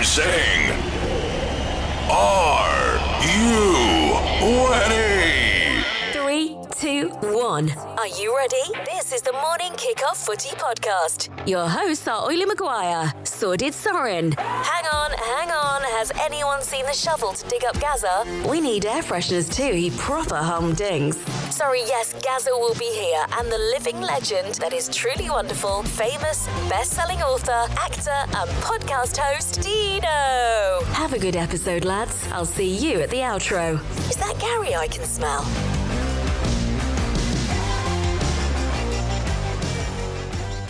and sing. Are you ready? 3, 2, 1. Are you ready? This is the Morning Kickoff Footy Podcast. Your hosts are Maguire, Sordid Sorin. Hang on. Has anyone seen the shovel to dig up Gazza? We need air fresheners too, he proper humdings. Sorry, yes, Gazza will be here, and the living legend that is truly wonderful, famous, best-selling author, actor, and podcast host, Deano. Have a good episode, lads. I'll see you at the outro. Is that Gary I can smell?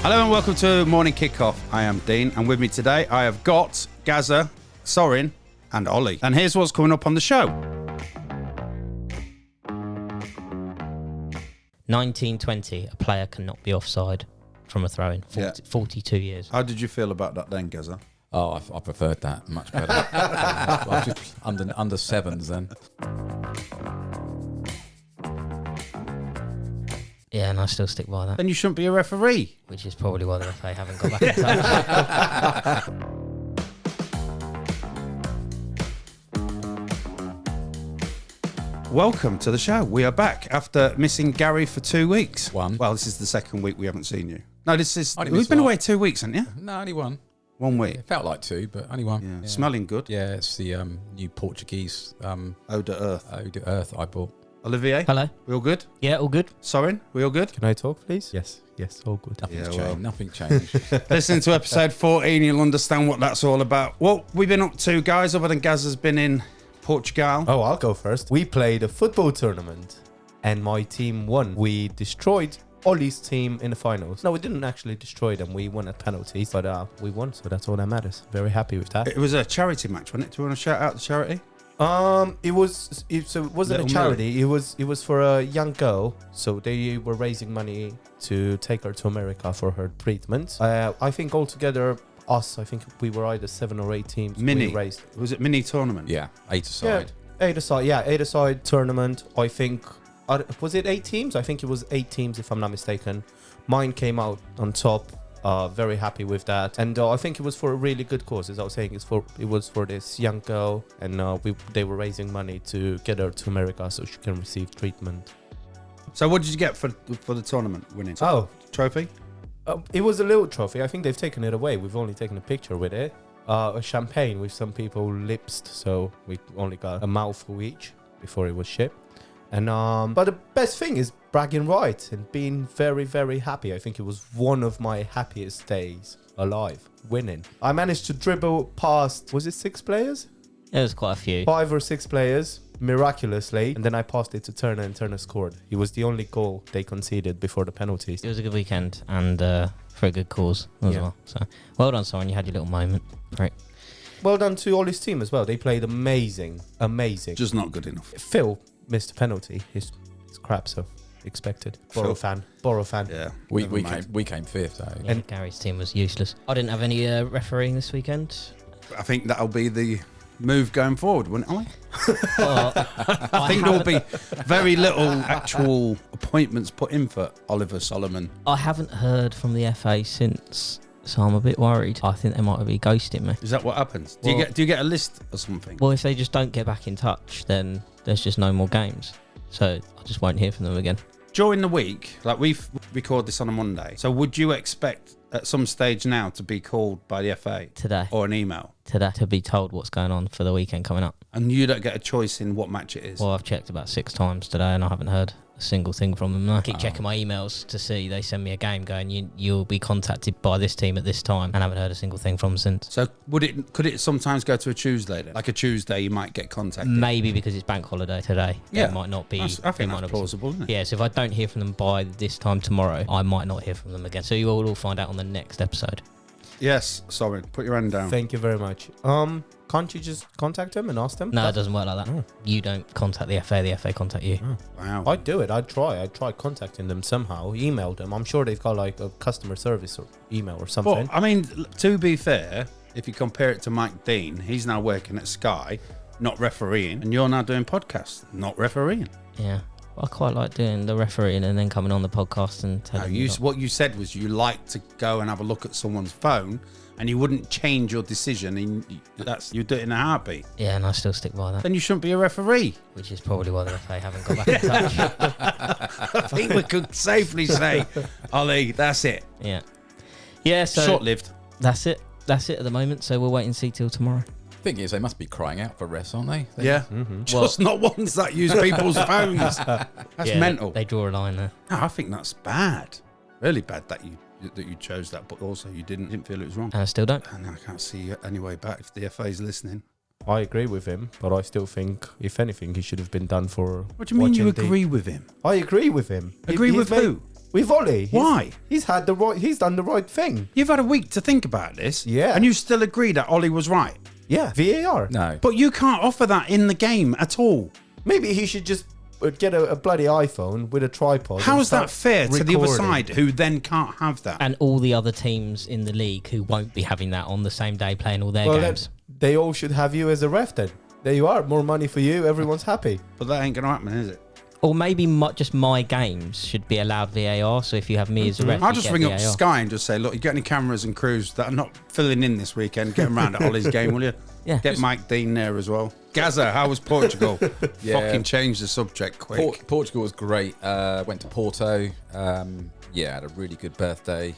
Hello and welcome to Morning Kickoff. I am Dean, and with me today I have got Gazza, Sorin, and Ollie. And here's what's coming up on the show. 1920, a player cannot be offside from a throw-in. 42 years. How did you feel about that then, Gazza? Oh, I preferred that much better. I was just under sevens then. Yeah, and I still stick by that, Then you shouldn't be a referee. which is probably why the FA haven't got back in touch. Welcome to the show. We are back after missing Gary for 2 weeks. One. Well, this is the second week we haven't seen you. No, this is... Only We've missed been one. away 2 weeks, haven't you? No, only one. 1 week. It felt like two, but only one. Yeah. Smelling good. Yeah, it's the new Portuguese Eau de Earth. Eau de Earth I bought. Olivier? Hello. We all good? Yeah, all good. Sorin? We all good? Can I talk, please? Yes, all good. Nothing's Yeah, changed. well. Nothing changed. Listen to episode 14, you'll understand what that's all about. What we've been up to, guys, other than Gazza's been in Portugal. Oh, I'll go first. We played a football tournament and my team won. We destroyed Ollie's team in the finals. No, we didn't actually destroy them. We won at penalties, but we won, so that's all that matters. Very happy with that. It was a charity match, wasn't it? Do you want to shout out the charity? It wasn't Little a charity. It was for a young girl. So they were raising money to take her to America for her treatment. I think altogether, I think we were either 7 or 8 teams. Mini. We raised. Was it mini tournament? Yeah, 8 aside. Yeah, 8 aside tournament. I think was it 8 teams? I think it was 8 teams if I'm not mistaken. Mine came out on top. Very happy with that, and I think it was for a really good cause. As I was saying, it was for this young girl, and they were raising money to get her to America so she can receive treatment. So what did you get for the tournament winning? Oh, Trophy? it was a little trophy. I think they've taken it away. We've only taken a picture with it. A champagne with some people lipsed, so we only got a mouthful each before it was shipped. And but the best thing is bragging rights and being very, very happy. I think it was one of my happiest days alive, winning. I managed to dribble past, was it 6 players? There was quite a few. 5 or 6 players, miraculously. And then I passed it to Turner, and Turner scored. He was the only goal they conceded before the penalties. It was a good weekend and for a good cause as well. So well done, Soren. You had your little moment. Great. Well done to Ollie's team as well. They played amazing. Just not good enough. Phil missed a penalty. He's crap, so expected. Borrow fan. Yeah. We never mind. came fifth. So. Yeah, Gary's team was useless. I didn't have any refereeing this weekend. I think that'll be the move going forward, wouldn't it? Well, I think there'll be very little actual appointments put in for Oliver Solomon. I haven't heard from the FA since, so I'm a bit worried. I think they might be ghosting me. Is that what happens? Well- Do you get a list or something? Well, if they just don't get back in touch, then there's just no more games. So I just won't hear from them again. During the week, like we record this on a Monday, so would you expect at some stage now to be called by the FA Today or an email? to be told what's going on for the weekend coming up. And you don't get a choice in what match it is? Well, I've checked about 6 times today and I haven't heard a single thing from them. I keep checking my emails to see. They send me a game going, you'll be contacted by this team at this time, and I haven't heard a single thing from them since. So could it sometimes go to a Tuesday then? Like a Tuesday you might get contacted? Maybe because it's bank holiday today. Yeah. It might not be. I think it might that's not be- plausible, isn't it? Yeah, so if I don't hear from them by this time tomorrow, I might not hear from them again. So you will all find out on the next episode. Yes, sorry. Put your hand down. Thank you very much. Can't you just contact them and ask them? No, it doesn't work like that. Oh. You don't contact the FA contact you. Wow. I'd do it. I'd try contacting them somehow. Email them. I'm sure they've got like a customer service or email or something. But, I mean, to be fair, if you compare it to Mike Dean, he's now working at Sky, not refereeing, and you're now doing podcasts, not refereeing. Yeah. I quite like doing the refereeing and then coming on the podcast and No, telling what you said was you like to go and have a look at someone's phone, and you wouldn't change your decision. You'd do it in a heartbeat. Yeah, and I still stick by that, Then you shouldn't be a referee. which is probably why the FA haven't got back in touch. I think we could safely say, Ollie, that's it. Yeah. Yeah, so Short-lived. that's it. That's it at the moment. So we'll wait and see till tomorrow. Thing is, they must be crying out for refs, aren't they? Yeah. Just not ones that use people's phones. That's Yeah, mental. They draw a line there. No, I think that's bad. Really bad that you chose that, but also you didn't feel it was wrong. And I still don't. And I can't see any way back if the FA's listening. I agree with him, but I still think, if anything, he should have been done for. What do you mean you watching agree with him? I agree with him. Agree with who? With Ollie. Why? He's done the right thing. You've had a week to think about this. Yeah. And you still agree that Ollie was right. Yeah, VAR. No. But you can't offer that in the game at all. Maybe he should just get a bloody iPhone with a tripod. How and is that start fair to the other recording. side who then can't have that? And all the other teams in the league who won't be having that on the same day playing all their Well, games. they all should have you as a ref then. There you are. More money for you. Everyone's happy. But that ain't going to happen, is it? Or maybe just my games should be allowed VAR. So if you have me as a ref, I'll you just get ring VAR. up Sky and just say, look, you get any cameras and crews that are not filling in this weekend, get them round at Ollie's game, will you? Yeah. Get Mike Dean there as well. Gazza, how was Portugal? Yeah. Fucking change the subject quick. Portugal was great. Went to Porto. Had a really good birthday.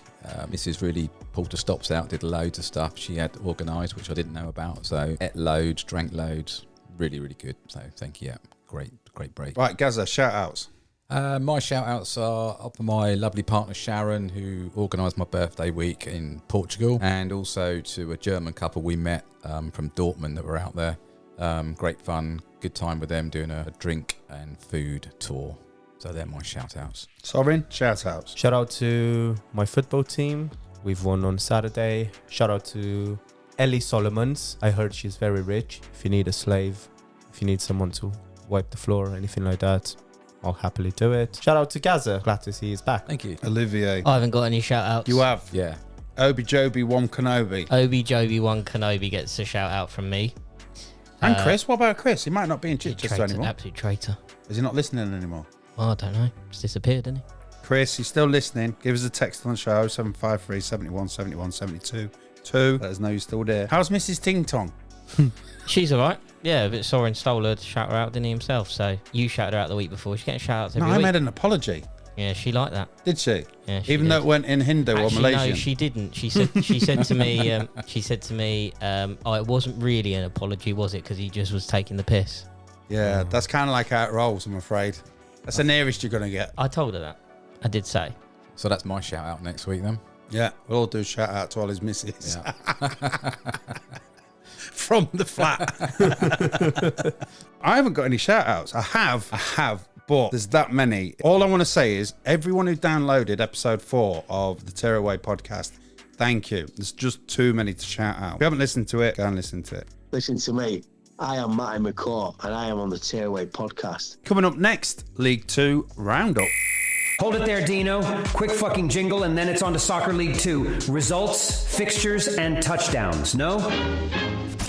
Mrs. really pulled the stops out, did loads of stuff. She had organised, which I didn't know about. So ate loads, drank loads. Really, really good. So thank you. Yeah, great break. Right, Gazza, shout outs. My shout outs are up for my lovely partner Sharon, who organised my birthday week in Portugal, and also to a German couple we met from Dortmund that were out there. Great fun, good time with them doing a drink and food tour. So they're my shout outs. Sorin, shout outs. Shout out to my football team. We've won on Saturday. Shout out to Ellie Solomons. I heard she's very rich. If you need a slave, if you need someone to wipe the floor or anything like that, I'll happily do it. Shout out to Gazza. Glad to see he's back. Thank you. Olivier. I haven't got any shout outs. You have. Yeah. Obi Jobi, One Kenobi. Obi Jobi One Kenobi gets a shout out from me. And Chris, what about Chris? He might not be in He's a Chichester traitor, anymore. absolute traitor. Is he not listening anymore? Well, I don't know. He's disappeared, didn't he? Chris, he's still listening. Give us a text on the show, 753 71 71 72 2. Let us know you're still there. How's Mrs. Ting Tong? She's all right. Yeah, but Sorin stole her to shout her out, didn't he, himself? So you shouted her out the week before. She's getting shout outs every No, I week. made an apology. Yeah, she liked that. Did she? Yeah, she Even did. though it went in Hindu or Actually, Malaysian? no, she didn't. She said to me, oh, it wasn't really an apology, was it? Because he just was taking the piss. Yeah, that's kind of like how it rolls, I'm afraid. That's the nearest you're going to get. I told her that. I did say. So that's my shout out next week then. Yeah, we'll all do shout out to all his missus. Yeah. From the flat. I haven't got any shout outs. I have, but there's that many. All I want to say is everyone who downloaded episode 4 of the Tearaway podcast, thank you. There's just too many to shout out. If you haven't listened to it, go and listen to it. Listen to me. I am Matty McCaw and I am on the Tearaway podcast. Coming up next, League 2 Roundup. Hold it there, Deano. Quick fucking jingle, and then it's on to Soccer League 2. Results, fixtures, and touchdowns. No?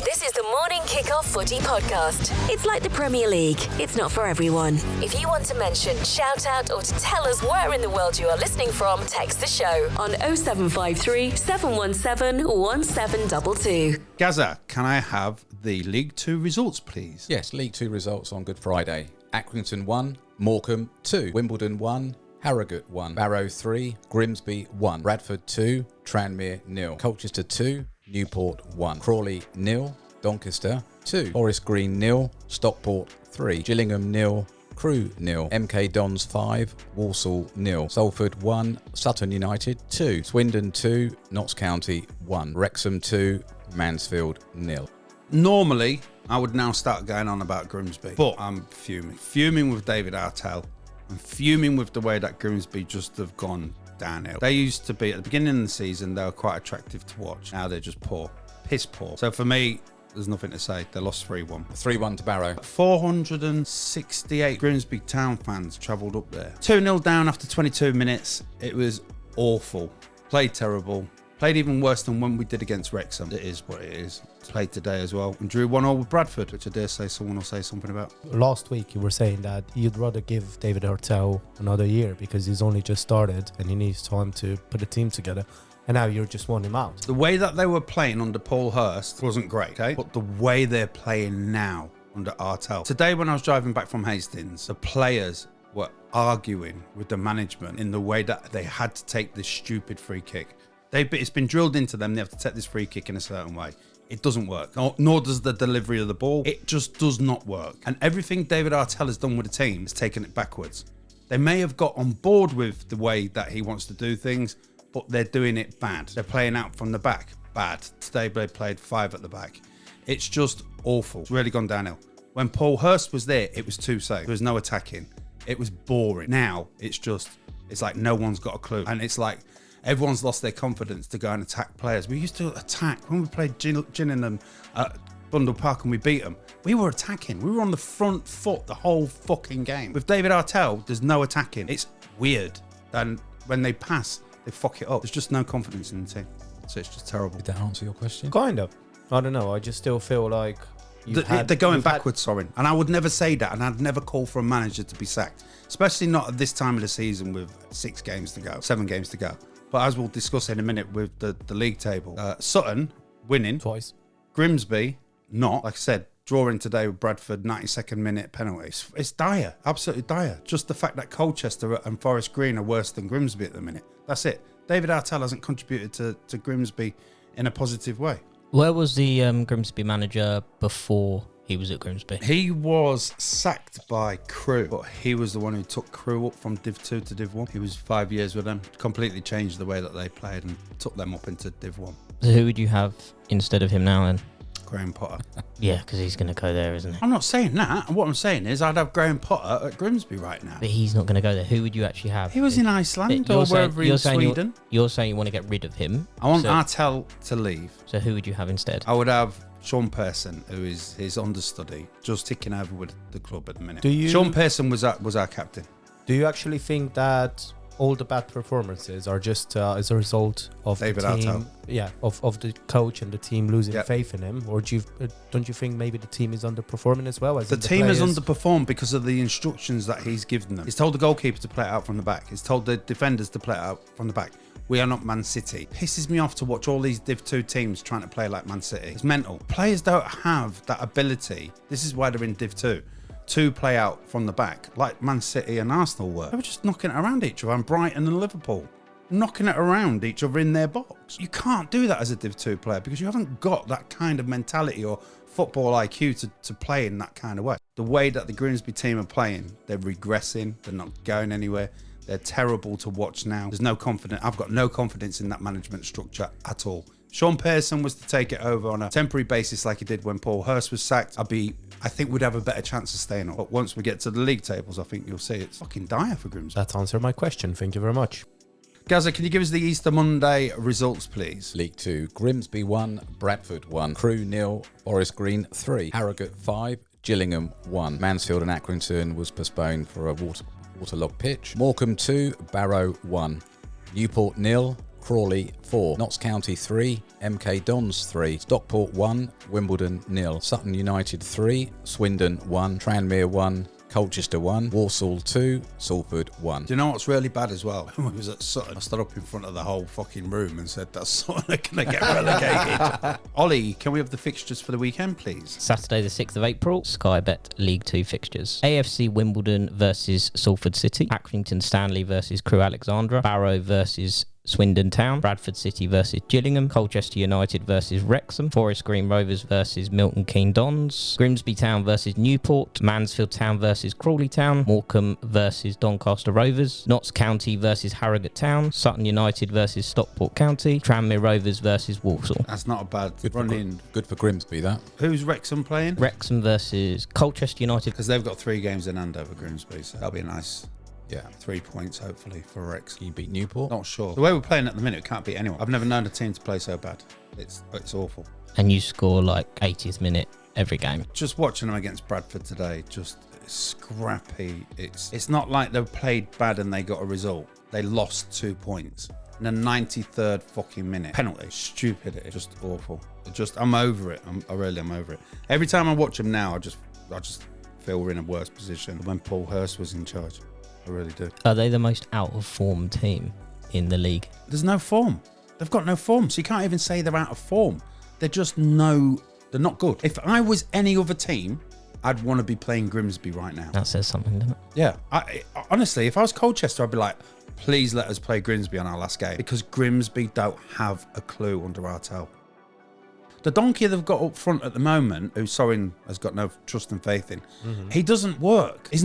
This is the Morning Kickoff Footy Podcast. It's like the Premier League. It's not for everyone. If you want to mention, shout out, or to tell us where in the world you are listening from, text the show on 0753 717 1722. Gazza, can I have the League 2 results, please? Yes, League 2 results on Good Friday. Accrington 1, Morecambe 2, Wimbledon 1, Harrogate 1, Barrow 3, Grimsby 1, Bradford 2, Tranmere 0, Colchester 2, Newport 1, Crawley 0, Doncaster 2, Forest Green 0, Stockport 3, Gillingham 0, Crewe 0, MK Dons 5, Walsall 0, Salford 1, Sutton United 2, Swindon 2, Notts County 1, Wrexham 2, Mansfield 0. Normally, I would now start going on about Grimsby, but I'm fuming. Fuming with David Artell. I'm fuming with the way that Grimsby just have gone downhill. They used to be, at the beginning of the season, they were quite attractive to watch. Now they're just poor. Piss poor. So for me, there's nothing to say. They lost 3-1. 3-1 to Barrow. 468 Grimsby Town fans travelled up there. 2-0 down after 22 minutes. It was awful. Played terrible. Played even worse than when we did against Wrexham. It is what it is. Played today as well. And drew 1-1 with Bradford, which I dare say someone will say something about. Last week you were saying that you'd rather give David Artell another year because he's only just started and he needs time to put a team together. And now you're just wanting him out. The way that they were playing under Paul Hurst wasn't great, okay? But the way they're playing now under Artell. Today when I was driving back from Hastings, the players were arguing with the management in the way that they had to take this stupid free kick. It's been drilled into them. They have to take this free kick in a certain way. It doesn't work. Nor does the delivery of the ball. It just does not work. And everything David Artell has done with the team is taken it backwards. They may have got on board with the way that he wants to do things, but they're doing it bad. They're playing out from the back. Bad. Today they played 5 at the back. It's just awful. It's really gone downhill. When Paul Hurst was there, it was too safe. There was no attacking. It was boring. Now, it's like no one's got a clue. And it's like everyone's lost their confidence to go and attack players. We used to attack. When we played Gillingham at Bundle Park and we beat them, we were attacking. We were on the front foot the whole fucking game. With David Artell, there's no attacking. It's weird. And when they pass, they fuck it up. There's just no confidence in the team. So it's just terrible. Did that answer your question? Kind of. I don't know. I just still feel like they're going backwards, Sorin. And I would never say that, and I'd never call for a manager to be sacked, especially not at this time of the season with 7 games to go. But as we'll discuss in a minute with the league table, Sutton winning twice. Grimsby not. Like I said, drawing today with Bradford, 92nd minute penalty. It's dire, absolutely dire. Just the fact that Colchester and Forest Green are worse than Grimsby at the minute. That's it. David Artell hasn't contributed to Grimsby in a positive way. Where was the Grimsby manager before he was at Grimsby? He was sacked by Crewe, but he was the one who took Crewe up from Div 2 to Div 1. He was 5 years with them, completely changed the way that they played and took them up into Div 1. So who would you have instead of him now then? Graham Potter. Yeah, because he's going to go there, isn't he? I'm not saying that. What I'm saying is I'd have Graham Potter at Grimsby right now. But he's not going to go there. Who would you actually have? He was in Iceland or wherever in Sweden. You're saying you want to get rid of him. I want Artell to leave. So who would you have instead? I would have Sean Pearson, who is his understudy, just ticking over with the club at the minute. Sean Pearson was our captain. Do you actually think that all the bad performances are just as a result of David the team, Artell. of the coach and the team losing Yep. faith in him, or don't you think maybe the team is underperforming as well? As The team has underperformed because of the instructions that he's given them. He's told the goalkeeper to play it out from the back. He's told the defenders to play it out from the back. We are not Man City. Pisses me off to watch all these Div 2 teams trying to play like Man City. It's mental. Players don't have that ability. This is why they're in Div 2. To play out from the back like Man City and Arsenal were. They were just knocking it around each other, and Brighton and Liverpool knocking it around each other in their box. You can't do that as a Div 2 player because you haven't got that kind of mentality or football IQ to play in that kind of way. The way that the Grimsby team are playing, they're regressing, they're not going anywhere. They're terrible to watch now. There's no confidence. I've got no confidence in that management structure at all. Sean Pearson was to take it over on a temporary basis like he did when Paul Hurst was sacked. I think we'd have a better chance of staying up. But once we get to the league tables, I think you'll see it's fucking dire for Grimsby. That's answered my question. Thank you very much. Gazza, can you give us the Easter Monday results, please? League 2, Grimsby 1, Bradford 1, Crewe 0, Forest Green 3, Harrogate 5, Gillingham 1. Mansfield and Accrington was postponed for a waterlogged pitch. Morecambe 2, Barrow 1, Newport 0, Crawley 4, Notts County 3, MK Dons 3, Stockport 1, Wimbledon 0, Sutton United 3, Swindon 1, Tranmere 1, Colchester 1, Walsall 2, Salford 1. Do you know what's really bad as well? When we was at Sutton, I stood up in front of the whole fucking room and said that Sutton are going to get relegated. Ollie, can we have the fixtures for the weekend, please? Saturday the 6th of April, Sky Bet League 2 fixtures. AFC Wimbledon versus Salford City. Accrington Stanley versus Crewe Alexandra. Barrow versus Swindon Town, Bradford City versus Gillingham, Colchester United versus Wrexham, Forest Green Rovers versus Milton Keynes Dons, Grimsby Town versus Newport, Mansfield Town versus Crawley Town, Morecambe versus Doncaster Rovers, Notts County versus Harrogate Town, Sutton United versus Stockport County, Tranmere Rovers versus Walsall. That's not a bad Good run-in. Good for Grimsby, that. Who's Wrexham playing? Wrexham versus Colchester United. Because they've got 3 games in hand over Grimsby, so that'll be a nice... Yeah. 3 points, hopefully, for Rex. Can you beat Newport? Not sure. The way we're playing at the minute, we can't beat anyone. I've never known a team to play so bad. It's awful. And you score like 80th minute every game. Just watching them against Bradford today, just scrappy. It's not like they played bad and they got a result. They lost 2 points. in the 93rd fucking minute. Penalty. Stupidity. Just awful. I'm over it. I'm over it. Every time I watch them now, I just feel we're in a worse position than when Paul Hurst was in charge. I really do. Are they the most out of form team in the league? There's no form. They've got no form, so you can't even say they're out of form. They're not good. If I was any other team, I'd want to be playing Grimsby right now. That says something, doesn't it? Yeah. Honestly, if I was Colchester, I'd be like, please let us play Grimsby on our last game, because Grimsby don't have a clue under Artell. The donkey they've got up front at the moment, who Sorin has got no trust and faith in, he doesn't work. He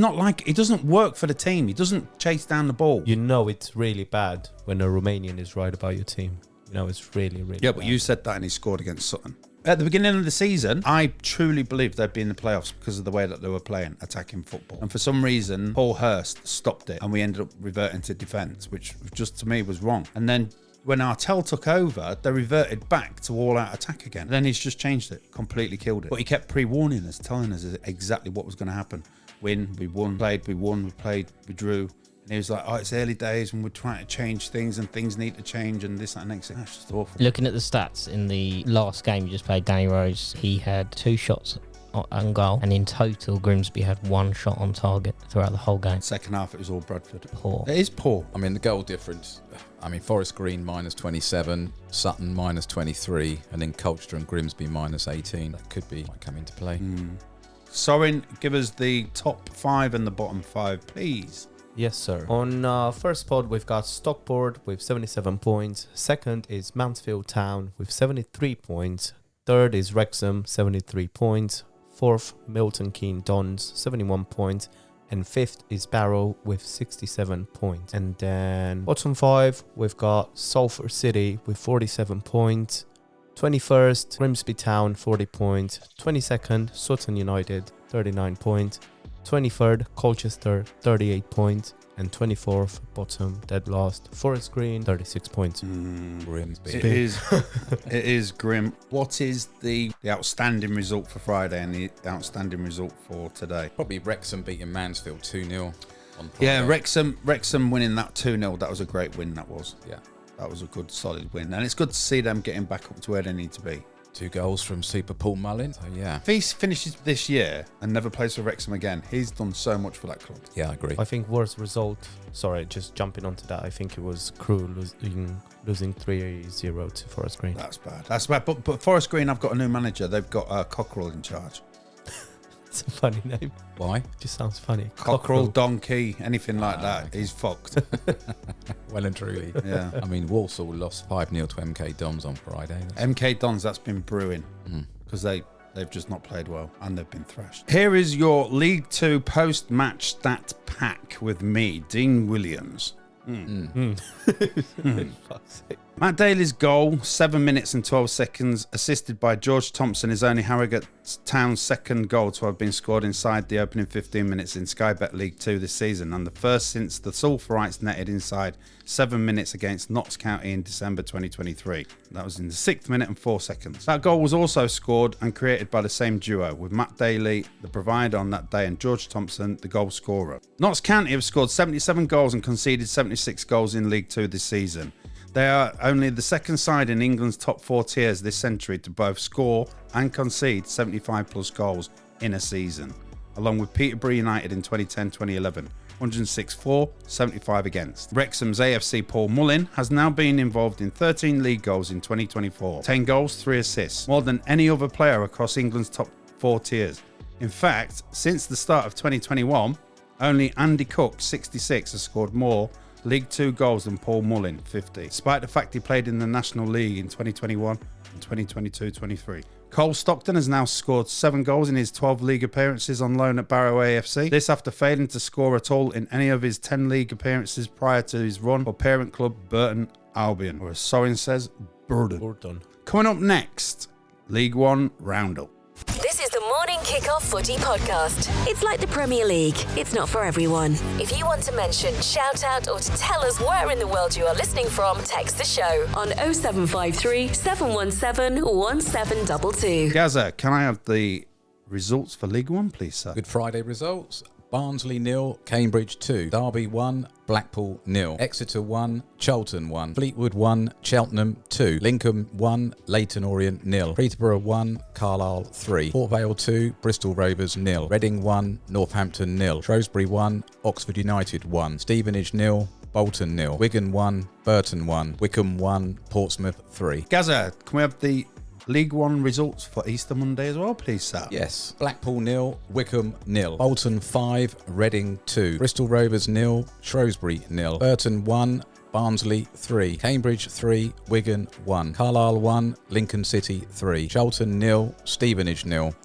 doesn't work for the team. He doesn't chase down the ball. You know it's really bad when a Romanian is right about your team. You know it's really, really Yeah, bad. but you said that and he scored against Sutton. At the beginning of the season, I truly believed they'd be in the playoffs because of the way that they were playing, attacking football. And for some reason, Paul Hurst stopped it and we ended up reverting to defence, which just to me was wrong. And then when Artell took over, they reverted back to all-out attack again. Then he's just changed it, completely killed it. But he kept pre-warning us, telling us exactly what was going to happen. We won, we played, we drew. And he was like, it's early days and we're trying to change things and things need to change and this, that, and next thing. That's just awful. Looking at the stats in the last game you just played, Danny Rose, he had 2 shots on goal, and in total Grimsby had 1 shot on target throughout the whole game. Second half, it was all Bradford. Poor. It is poor. I mean, the goal difference, Forest Green minus 27, Sutton minus 23, and then Colchester and Grimsby minus 18. That might come into play. Sorin, give us the top 5 and the bottom 5, please. Yes, sir. On first spot, we've got Stockport with 77 points. Second is Mansfield Town with 73 points. Third is Wrexham, 73 points. Fourth, Milton Keynes Dons, 71 points. And fifth is Barrow with 67 points. And then bottom 5, we've got Salford City with 47 points. 21st, Grimsby Town, 40 points. 22nd, Sutton United, 39 points. 23rd, Colchester, 38 points. And 24th, bottom, dead last, Forest Green, 36 points. Grimsby. It is grim. What is the outstanding result for Friday and the outstanding result for today? Probably Wrexham beating Mansfield 2-0 on Friday. Yeah, Wrexham winning that 2-0. That was a great win, that was. Yeah. That was a good, solid win. And it's good to see them getting back up to where they need to be. 2 goals from Super Paul Mullin. So, yeah. If he finishes this year and never plays for Wrexham again, he's done so much for that club. Yeah, I agree. I think worst result, sorry, just jumping onto that, I think it was Crew losing 3-0 to Forest Green. That's bad. But Forest Green, I've got a new manager. They've got Cockerell in charge. It's a funny name. Why? Just sounds funny. Cockerell, Donkey, anything like that. Okay. He's fucked. Well and truly. Yeah. Walsall lost 5-0 to MK Dons on Friday. MK Dons, that's been brewing because they've just not played well and they've been thrashed. Here is your League Two post-match stat pack with me, Dean Williams. Matt Daly's goal, 7 minutes and 12 seconds, assisted by George Thompson, is only Harrogate Town's second goal to have been scored inside the opening 15 minutes in Sky Bet League 2 this season, and the first since the Sulphurites netted inside 7 minutes against Notts County in December 2023. That was in the 6th minute and 4 seconds. That goal was also scored and created by the same duo, with Matt Daly, the provider on that day, and George Thompson, the goal scorer. Notts County have scored 77 goals and conceded 76 goals in League 2 this season. They are only the second side in England's top 4 tiers this century to both score and concede 75 plus goals in a season, along with Peterborough United in 2010-2011, 106 for, 75 against. Wrexham's AFC Paul Mullin has now been involved in 13 league goals in 2024, 10 goals, 3 assists, more than any other player across England's top 4 tiers. In fact, since the start of 2021, only Andy Cook, 66, has scored more League 2 goals than Paul Mullin, 50, despite the fact he played in the National League in 2021 and 2022-23. Cole Stockton has now scored 7 goals in his 12 league appearances on loan at Barrow AFC. This after failing to score at all in any of his 10 league appearances prior to his run for parent club Burton Albion, or as Sorin says, Burton. Coming up next, League One Roundup. This is the Morning Kickoff Footy Podcast. It's like the Premier League. It's not for everyone. If you want to mention, shout out, or to tell us where in the world you are listening from, text the show on 0753 717 1722. Gazza, can I have the results for League One, please, sir? Good Friday results. Barnsley 0, Cambridge 2, Derby 1, Blackpool 0, Exeter 1, Charlton 1, Fleetwood 1, Cheltenham 2, Lincoln 1, Leyton Orient 0, Peterborough 1, Carlisle 3, Port Vale 2, Bristol Rovers 0, Reading 1, Northampton 0, Shrewsbury 1, Oxford United 1, Stevenage 0, Bolton 0, Wigan 1, Burton 1, Wickham 1, Portsmouth 3. Gazza, can we have the League One results for Easter Monday as well, please, sir? Yes. Blackpool 0, Wickham 0, Bolton 5, Reading 2, Bristol Rovers 0, Shrewsbury 0, Burton 1, Barnsley 3, Cambridge 3, Wigan 1, Carlisle 1, Lincoln City 3, Charlton 0, Stevenage 0,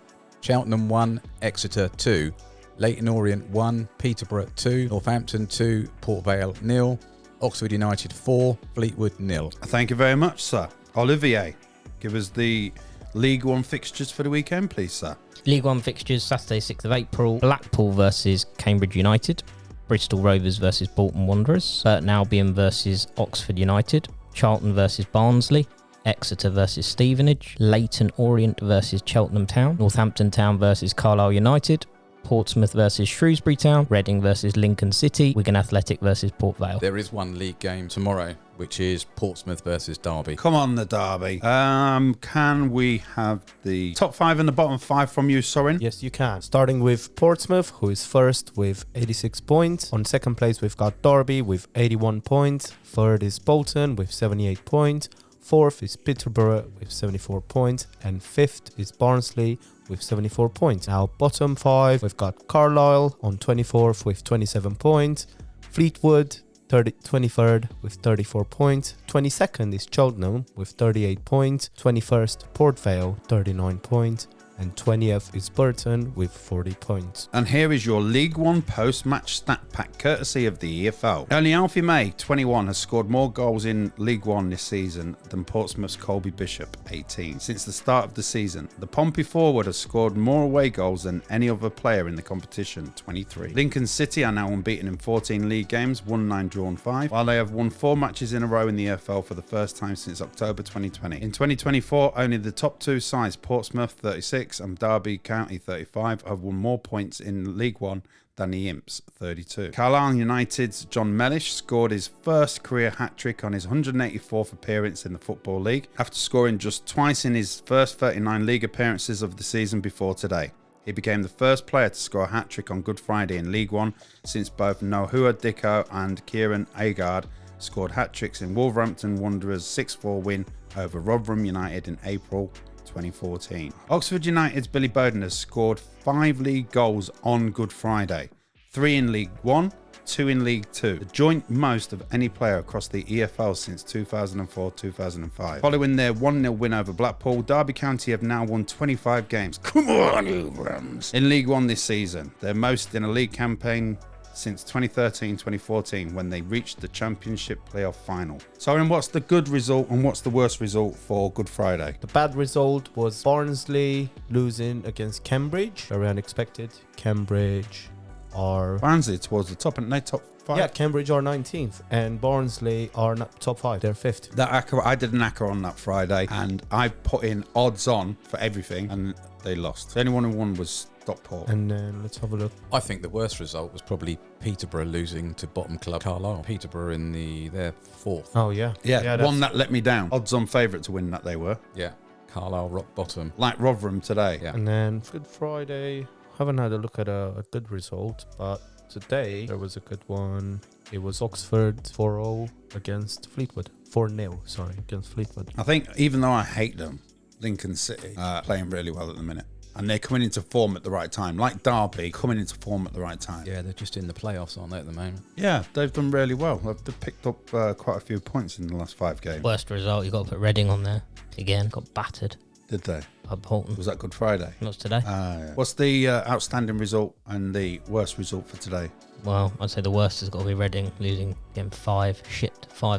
Cheltenham 1, Exeter 2, Leyton Orient 1, Peterborough 2, Northampton 2, Port Vale 0, Oxford United 4, Fleetwood 0. Thank you very much, sir. Olivier, give us the League One fixtures for the weekend, please, sir. League One fixtures, Saturday 6th of April, Blackpool versus Cambridge United, Bristol Rovers versus Bolton Wanderers, Burton Albion versus Oxford United, Charlton versus Barnsley, Exeter versus Stevenage, Leyton Orient versus Cheltenham Town, Northampton Town versus Carlisle United, Portsmouth versus Shrewsbury Town, Reading versus Lincoln City, Wigan Athletic versus Port Vale. There is one league game tomorrow, which is Portsmouth versus Derby. Come on, the Derby. Can we have the top 5 and the bottom 5 from you, Sorin? Yes, you can. Starting with Portsmouth, who is first with 86 points. On second place, we've got Derby with 81 points. Third is Bolton with 78 points. Fourth is Peterborough with 74 points. And fifth is Barnsley with 74 points. Now, bottom 5, we've got Carlisle on 24th with 27 points. Fleetwood 23rd with 34 points. 22nd is Cheltenham with 38 points. 21st, Port Vale, 39 points. And 20th is Burton with 40 points. And here is your League One post-match stat pack, courtesy of the EFL. Only Alfie May, 21, has scored more goals in League One this season than Portsmouth's Colby Bishop, 18. Since the start of the season, the Pompey forward has scored more away goals than any other player in the competition, 23. Lincoln City are now unbeaten in 14 league games, won 9, drawn 5, while they have won 4 matches in a row in the EFL for the first time since October 2020. In 2024, only the top 2 sides, Portsmouth, 36, and Derby County 35, have won more points in League One than the Imps, 32. Carlisle United's John Mellish scored his first career hat-trick on his 184th appearance in the Football League, after scoring just twice in his first 39 league appearances of the season before today. He became the first player to score a hat-trick on Good Friday in League One since both Nohua Dicko and Kieran Agard scored hat-tricks in Wolverhampton Wanderers' 6-4 win over Rotherham United in April 2014. Oxford United's Billy Bowden has scored 5 league goals on Good Friday, 3 in League One, 2 in League Two, the joint most of any player across the EFL since 2004-2005. Following their 1-0 win over Blackpool, Derby County have now won 25 games. Come on, you Rams! In League One this season, their most in a league campaign since 2013-2014, when they reached the Championship playoff final. Sorin, what's the good result and what's the worst result for Good Friday? The bad result was Barnsley losing against Cambridge. Very unexpected. Cambridge are... Barnsley towards the top, and they top 5? Yeah, Cambridge are 19th and Barnsley are not top 5. They're 5th. I did an ACCA on that Friday, and I put in odds on for everything, and they lost. The only one who won was Stockport. And then let's have a look. I think the worst result was probably Peterborough losing to bottom club Carlisle. Peterborough in their 4th. Oh, yeah. Yeah, one that let me down. Odds on favourite to win that they were. Yeah, Carlisle rock bottom. Like Rotherham today. Yeah. And then Good Friday, haven't had a look at a good result, but today there was a good one. It was Oxford 4-0 against Fleetwood. 4-0, sorry, against Fleetwood. I think even though I hate them, Lincoln City are playing really well at the minute. And they're coming into form at the right time. Like Derby, coming into form at the right time. Yeah, they're just in the playoffs, aren't they, at the moment? Yeah, they've done really well. They've picked up quite a few points in the last 5 games. Worst result, you got to put Reading on there. Again, got battered. Did they? By Bolton. Was that Good Friday? Not today. Yeah. What's the outstanding result and the worst result for today? Well, I'd say the worst has got to be Reading, losing again 5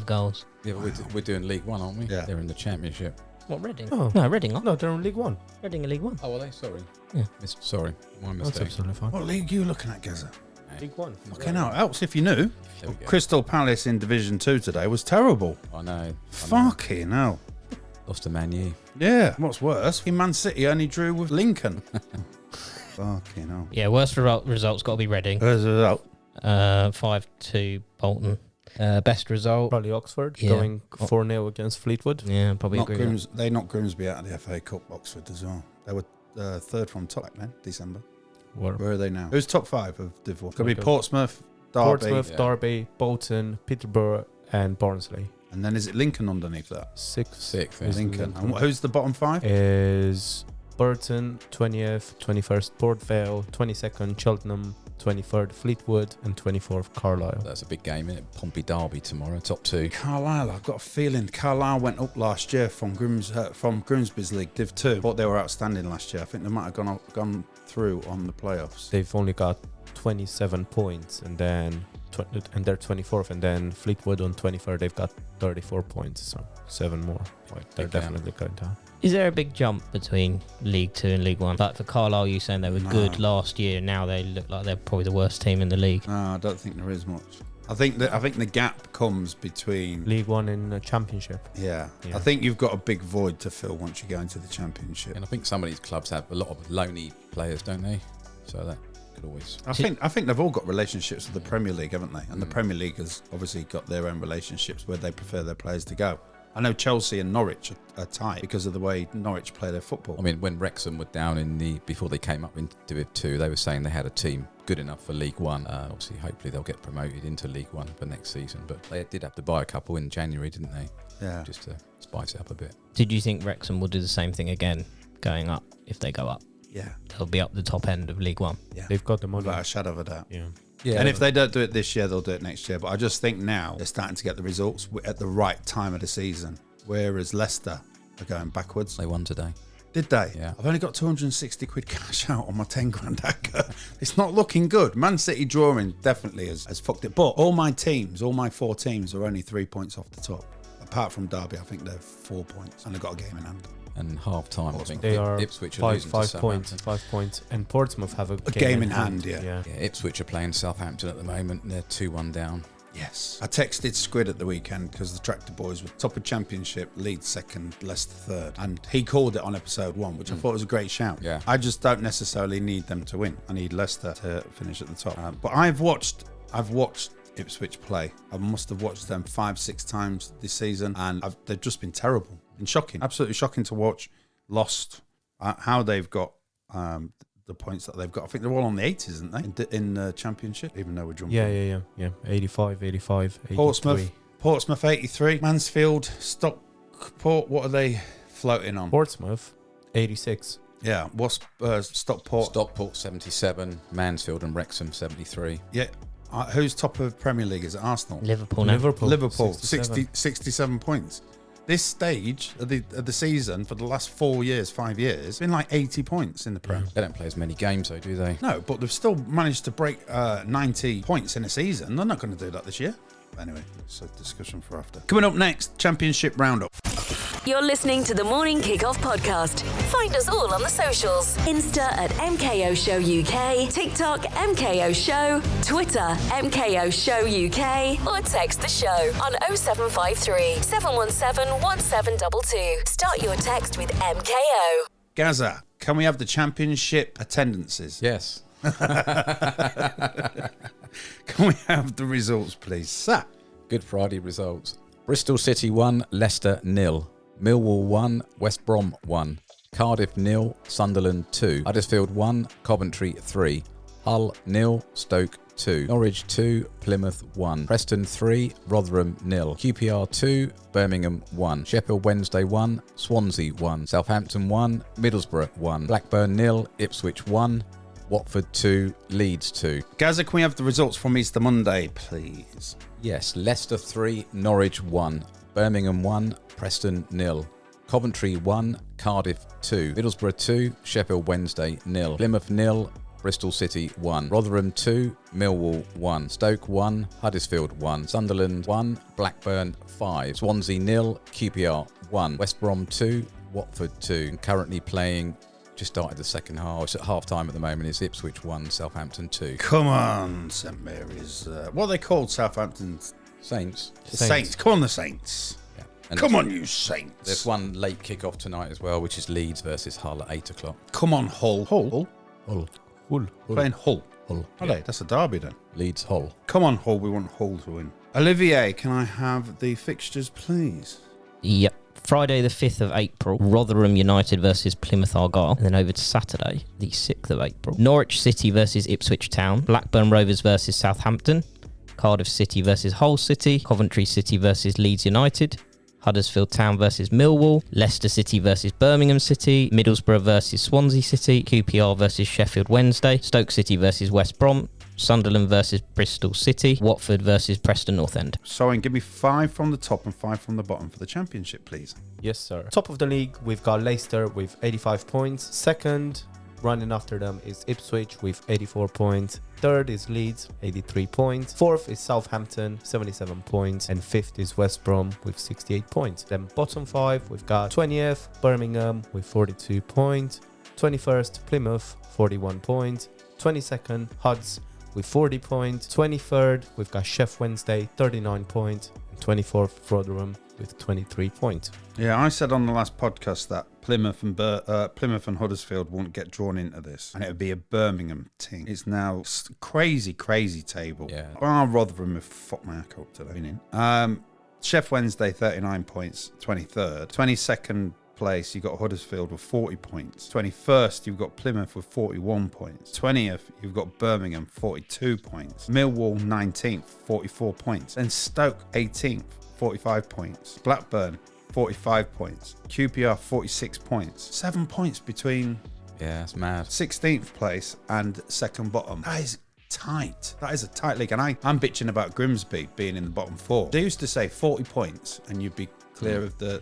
goals. Yeah, but we're doing League One, aren't we? Yeah. They're in the Championship. What, Reading? Oh. No, Reading aren't. No, they're in League One. Reading in League One. Oh, are they? Sorry. Yeah. Sorry, my That's mistake. absolutely fine. What league are you looking at, Gazza? League One. Okay, now, else if you knew. There we go. Crystal Palace in Division 2 today was terrible. I know. Fucking hell. Lost to Man U. Yeah. What's worse, Man City only drew with Lincoln. Fucking hell. Yeah, worst results got to be Reading. Where's the result? 5-2 Bolton. Best result. Probably Oxford Yeah. going 4-0 against Fleetwood. Yeah, probably agree. with that. They knocked Grimsby out of the FA Cup, Oxford as well. They were third from top back then, December. Where are they now? Who's top 5 of Div 1? It's going to be Portsmouth, Derby. Portsmouth, Derby, Bolton, Peterborough, and Barnsley. And then is it Lincoln underneath that? Sixth yeah. Lincoln. And who's the bottom 5? is Burton, 20th, 21st Port Vale, 22nd Cheltenham, 23rd Fleetwood, and 24th Carlisle. That's a big game, isn't it? Pompey Derby tomorrow, top 2. Carlisle, I've got a feeling Carlisle went up last year from Grimsby's League Div 2. Thought they were outstanding last year. I think they might have gone through on the playoffs. They've only got 27 points, and then and they're 24th, and then Fleetwood on 23rd, they've got 34 points, so 7 more. They're definitely going down. Is there a big jump between League Two and League One? Like for Carlisle, you saying they were good last year. Now they look like they're probably the worst team in the league. No, I don't think there is much. I think the gap comes between League One and Championship. Yeah. I think you've got a big void to fill once you go into the Championship. And I think some of these clubs have a lot of loanee players, don't they? So that could always... I think they've all got relationships with the Premier League, haven't they? And the Premier League has obviously got their own relationships where they prefer their players to go. I know Chelsea and Norwich are tight because of the way Norwich play their football. I mean, when Wrexham were down before they came up into Div 2, they were saying they had a team good enough for League One. Obviously, hopefully they'll get promoted into League One for next season. But they did have to buy a couple in January, didn't they? Yeah. Just to spice it up a bit. Did you think Wrexham will do the same thing again, going up if they go up? Yeah. They'll be up the top end of League One. Yeah. They've got the money. Without a shadow of a doubt. Yeah. Yeah. And if they don't do it this year, they'll do it next year. But I just think now they're starting to get the results at the right time of the season. Whereas Leicester are going backwards. They won today. Did they? Yeah. I've only got 260 quid cash out on my 10 grand anchor. It's not looking good. Man City drawing definitely has fucked it. But all my 4 teams are only 3 points off the top. Apart from Derby, I think they're 4 points. And they've got a game in hand. And half time, I think They are Ipswich are losing to 5 points. Southampton. 5 points. And Portsmouth have a game in hand, yeah. Yeah, Ipswich are playing Southampton at the moment. They're 2-1 down. Yes. I texted Squid at the weekend because the Tractor Boys were top of Championship, Leeds second, Leicester third. And he called it on episode 1, which I thought was a great shout. Yeah. I just don't necessarily need them to win. I need Leicester to finish at the top. But I've watched Ipswich play. I must have watched them 5-6 times this season, and they've just been terrible and shocking. Absolutely shocking to watch. Lost. How they've got the points that they've got. I think they're all on the 80s, isn't they? In the Championship, even though we're jumping. Yeah. 85, 83. Portsmouth 83. Mansfield, Stockport, what are they floating on? Portsmouth 86. Yeah, what's Stockport? Stockport 77, Mansfield and Wrexham 73. Yeah. Who's top of Premier League? Is it Arsenal? Liverpool now. Liverpool 67. 67 points. This stage of the season for the last 5 years, been like 80 points in the Prem. They don't play as many games though, do they? No, but they've still managed to break 90 points in a season. They're not going to do that this year. Anyway, it's a discussion for after. Coming up next, Championship Roundup. You're listening to the Morning Kickoff podcast. Find us all on the socials. Insta at MKO Show UK, TikTok MKO Show, Twitter MKO Show UK, or text the show on 0753 717 1722. Start your text with MKO. Gazza, can we have the Championship attendances? Yes. Can we have the results, please? Sir. Good Friday results. Bristol City 1, Leicester 0. Millwall 1, West Brom 1. Cardiff 0, Sunderland 2. Huddersfield 1, Coventry 3. Hull 0, Stoke 2. Norwich 2, Plymouth 1. Preston 3, Rotherham 0. QPR 2, Birmingham 1. Sheffield Wednesday 1, Swansea 1. Southampton 1, Middlesbrough 1. Blackburn 0, Ipswich 1. Watford 2, Leeds 2. Gazza, can we have the results from Easter Monday, please? Yes, Leicester 3, Norwich 1. Birmingham 1, Preston 0. Coventry 1, Cardiff 2. Middlesbrough 2, Sheffield Wednesday 0. Plymouth 0, Bristol City 1. Rotherham 2, Millwall 1. Stoke 1, Huddersfield 1. Sunderland 1, Blackburn 5. Swansea 0, QPR 1. West Brom 2, Watford 2. Currently playing, just started the second half. It's at half time at the moment. It's Ipswich 1, Southampton 2. Come on, St Mary's. What are they called, Southampton's? Saints. The Saints. Come on, the Saints. Yeah. And Come on, you Saints. There's one late kick-off tonight as well, which is Leeds versus Hull at 8 o'clock. Come on, Hull. Hull. Hull. Playing Hull. Hull. Are they? That's a derby then. Leeds Hull. Come on, Hull. We want Hull to win. Olivier, can I have the fixtures, please? Yep. Friday the 5th of April, Rotherham United versus Plymouth Argyle. And then over to Saturday, the 6th of April, Norwich City versus Ipswich Town, Blackburn Rovers versus Southampton, Cardiff City versus Hull City, Coventry City versus Leeds United, Huddersfield Town versus Millwall, Leicester City versus Birmingham City, Middlesbrough versus Swansea City, QPR versus Sheffield Wednesday, Stoke City versus West Brom, Sunderland versus Bristol City, Watford versus Preston North End. Sorin, give me 5 from the top and 5 from the bottom for the Championship, please. Yes, sir. Top of the league, we've got Leicester with 85 points. Second, running after them is Ipswich with 84 points. Third is Leeds, 83 points. Fourth is Southampton, 77 points. And fifth is West Brom with 68 points. Then bottom 5, we've got 20th, Birmingham with 42 points. 21st, Plymouth, 41 points. 22nd, Huds with 40 points. 23rd, we've got Sheffield Wednesday, 39 points. And 24th, Rotherham with 23 points. Yeah, I said on the last podcast that Plymouth and Huddersfield won't get drawn into this, and it would be a Birmingham team. It's now crazy table. Yeah. Rotherham have fucked my hack up today. Sheffield Wednesday 39 points, 23rd. 22nd place, you've got Huddersfield with 40 points. 21st, you've got Plymouth with 41 points. 20th, you've got Birmingham, 42 points. Millwall 19th, 44 points. And Stoke 18th, 45 points. Blackburn 45 points. QPR 46 points. 7 points between Yeah, that's mad. 16th place and second bottom. That is tight. That is a tight league. And I'm bitching about Grimsby being in the bottom 4. They used to say 40 points and you'd be clear of the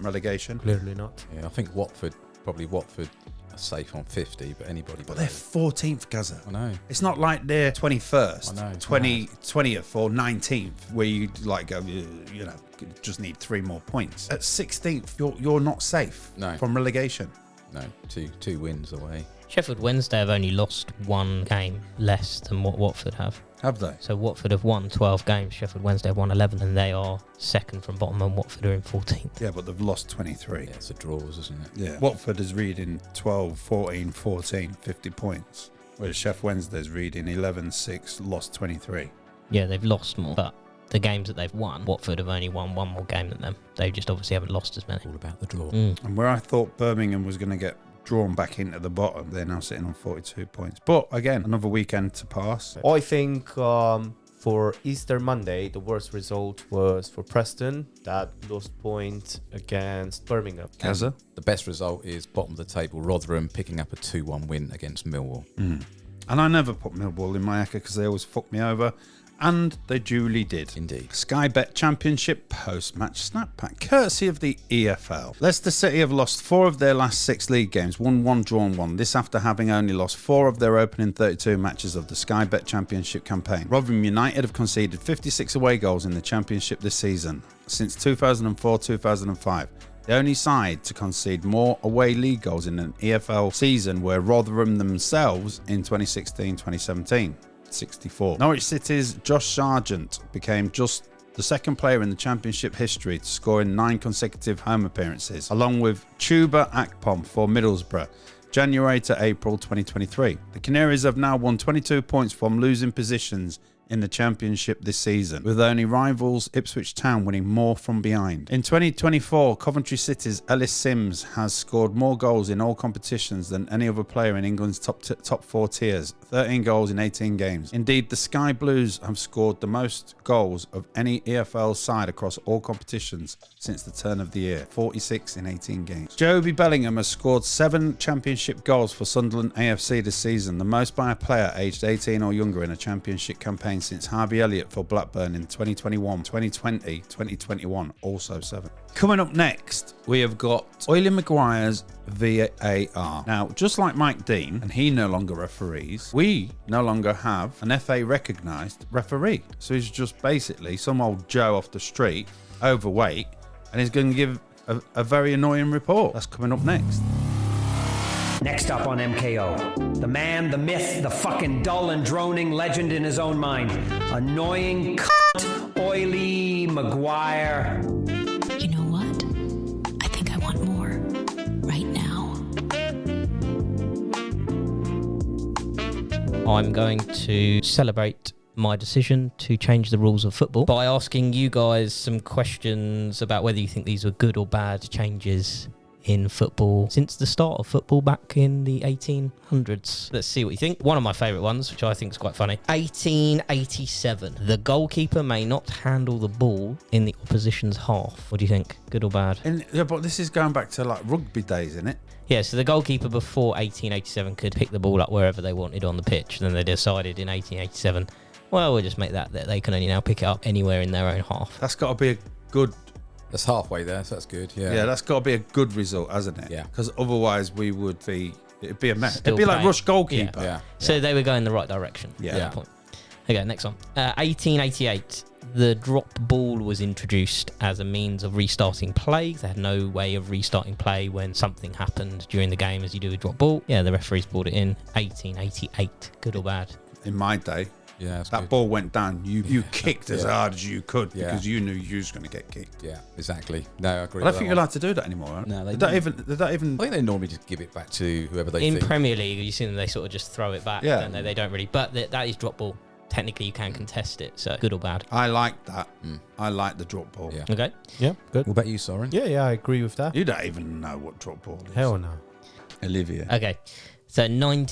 relegation. Clearly not. Yeah, I think Watford are safe on 50, but anybody. But they're 14th, Gaza. I know. It's not like they're 21st, I know, 20th or 19th, where you like go, you know, just need 3 more points. At 16th, you're not safe from relegation. No, two wins away. Sheffield Wednesday have only lost 1 game less than what Watford have. Have they? So Watford have won 12 games, Sheffield Wednesday have won 11, and they are second from bottom, and Watford are in 14th. Yeah, but they've lost 23. Yeah, it's a draws, isn't it? Yeah. Watford is reading 12, 14, 14, 50 points, whereas Sheffield Wednesday's reading 11, 6, lost 23. Yeah, they've lost more, but the games that they've won, Watford have only won 1 more game than them. They just obviously haven't lost as many. All about the draw. And where I thought Birmingham was going to get drawn back into the bottom, they're now sitting on 42 points. But again, another weekend to pass. I think for Easter Monday, the worst result was for Preston. That lost point against Birmingham. Gazza? The best result is bottom of the table, Rotherham picking up a 2-1 win against Millwall. And I never put Millwall in my acca because they always fuck me over. And they duly did. Indeed. Sky Bet Championship post-match snap pack, courtesy of the EFL. Leicester City have lost 4 of their last 6 league games, won 1, drawn 1. This after having only lost 4 of their opening 32 matches of the Sky Bet Championship campaign. Rotherham United have conceded 56 away goals in the Championship this season. Since 2004-2005, the only side to concede more away league goals in an EFL season were Rotherham themselves in 2016-2017. 64. Norwich City's Josh Sargent became just the second player in the Championship history to score in 9 consecutive home appearances, along with Chuba Akpom for Middlesbrough, January to April 2023. The Canaries have now won 22 points from losing positions in the Championship this season, with only rivals Ipswich Town winning more from behind. In 2024, Coventry City's Ellis Sims has scored more goals in all competitions than any other player in England's top 4 tiers, 13 goals in 18 games. Indeed, the Sky Blues have scored the most goals of any EFL side across all competitions since the turn of the year, 46 in 18 games. Joby Bellingham has scored 7 Championship goals for Sunderland AFC this season, the most by a player aged 18 or younger in a Championship campaign since Harvey Elliott for Blackburn in 2021, 2020, 2021, also 7. Coming up next, we have got Oily Maguire's VAR. Now, just like Mike Dean, and he no longer referees, we no longer have an FA recognised referee. So he's just basically some old Joe off the street, overweight, and he's going to give a very annoying report. That's coming up next. Next up on MKO, the man, the myth, the fucking dull and droning legend in his own mind. Annoying cunt, Oily Maguire. You know what? I think I want more. Right now. I'm going to celebrate my decision to change the rules of football by asking you guys some questions about whether you think these were good or bad changes in football since the start of football back in the 1800s. Let's see what you think. One of my favourite ones, which I think is quite funny. 1887. The goalkeeper may not handle the ball in the opposition's half. What do you think? Good or bad? Yeah, but this is going back to like rugby days, isn't it? Yeah, so the goalkeeper before 1887 could pick the ball up wherever they wanted on the pitch. Then they decided in 1887, well, we'll just make that they can only now pick it up anywhere in their own half. That's got to be a good... That's halfway there, so that's good. Yeah, that's got to be a good result, hasn't it? Yeah. Because otherwise it'd be a mess. Still It'd be like playing. rush goalkeeper. Yeah. So they were going the right direction. Yeah. At that point. Okay, next one. 1888. The drop ball was introduced as a means of restarting play. They had no way of restarting play when something happened during the game as you do with drop ball. Yeah, the referees brought it in. 1888. Good or bad? In my day, Yeah, that good. ball went down. You kicked as hard as you could Yeah. because you knew you was going to get kicked. Yeah, exactly. No, I agree. I don't with think that you're one. allowed to do that anymore. Right? No, they They don't don't. even. I think they normally just give it back to whoever they In think. Premier League, you see them, they sort of just throw it back. Yeah. Don't they? They don't really. But that is drop ball. Technically, you can contest it. So good or bad? I like that. I like the drop ball. Yeah. Okay. Yeah, good. What about you, Sorin? Yeah, I agree with that. You don't even know what drop ball is. Hell no. Olivia. Okay. So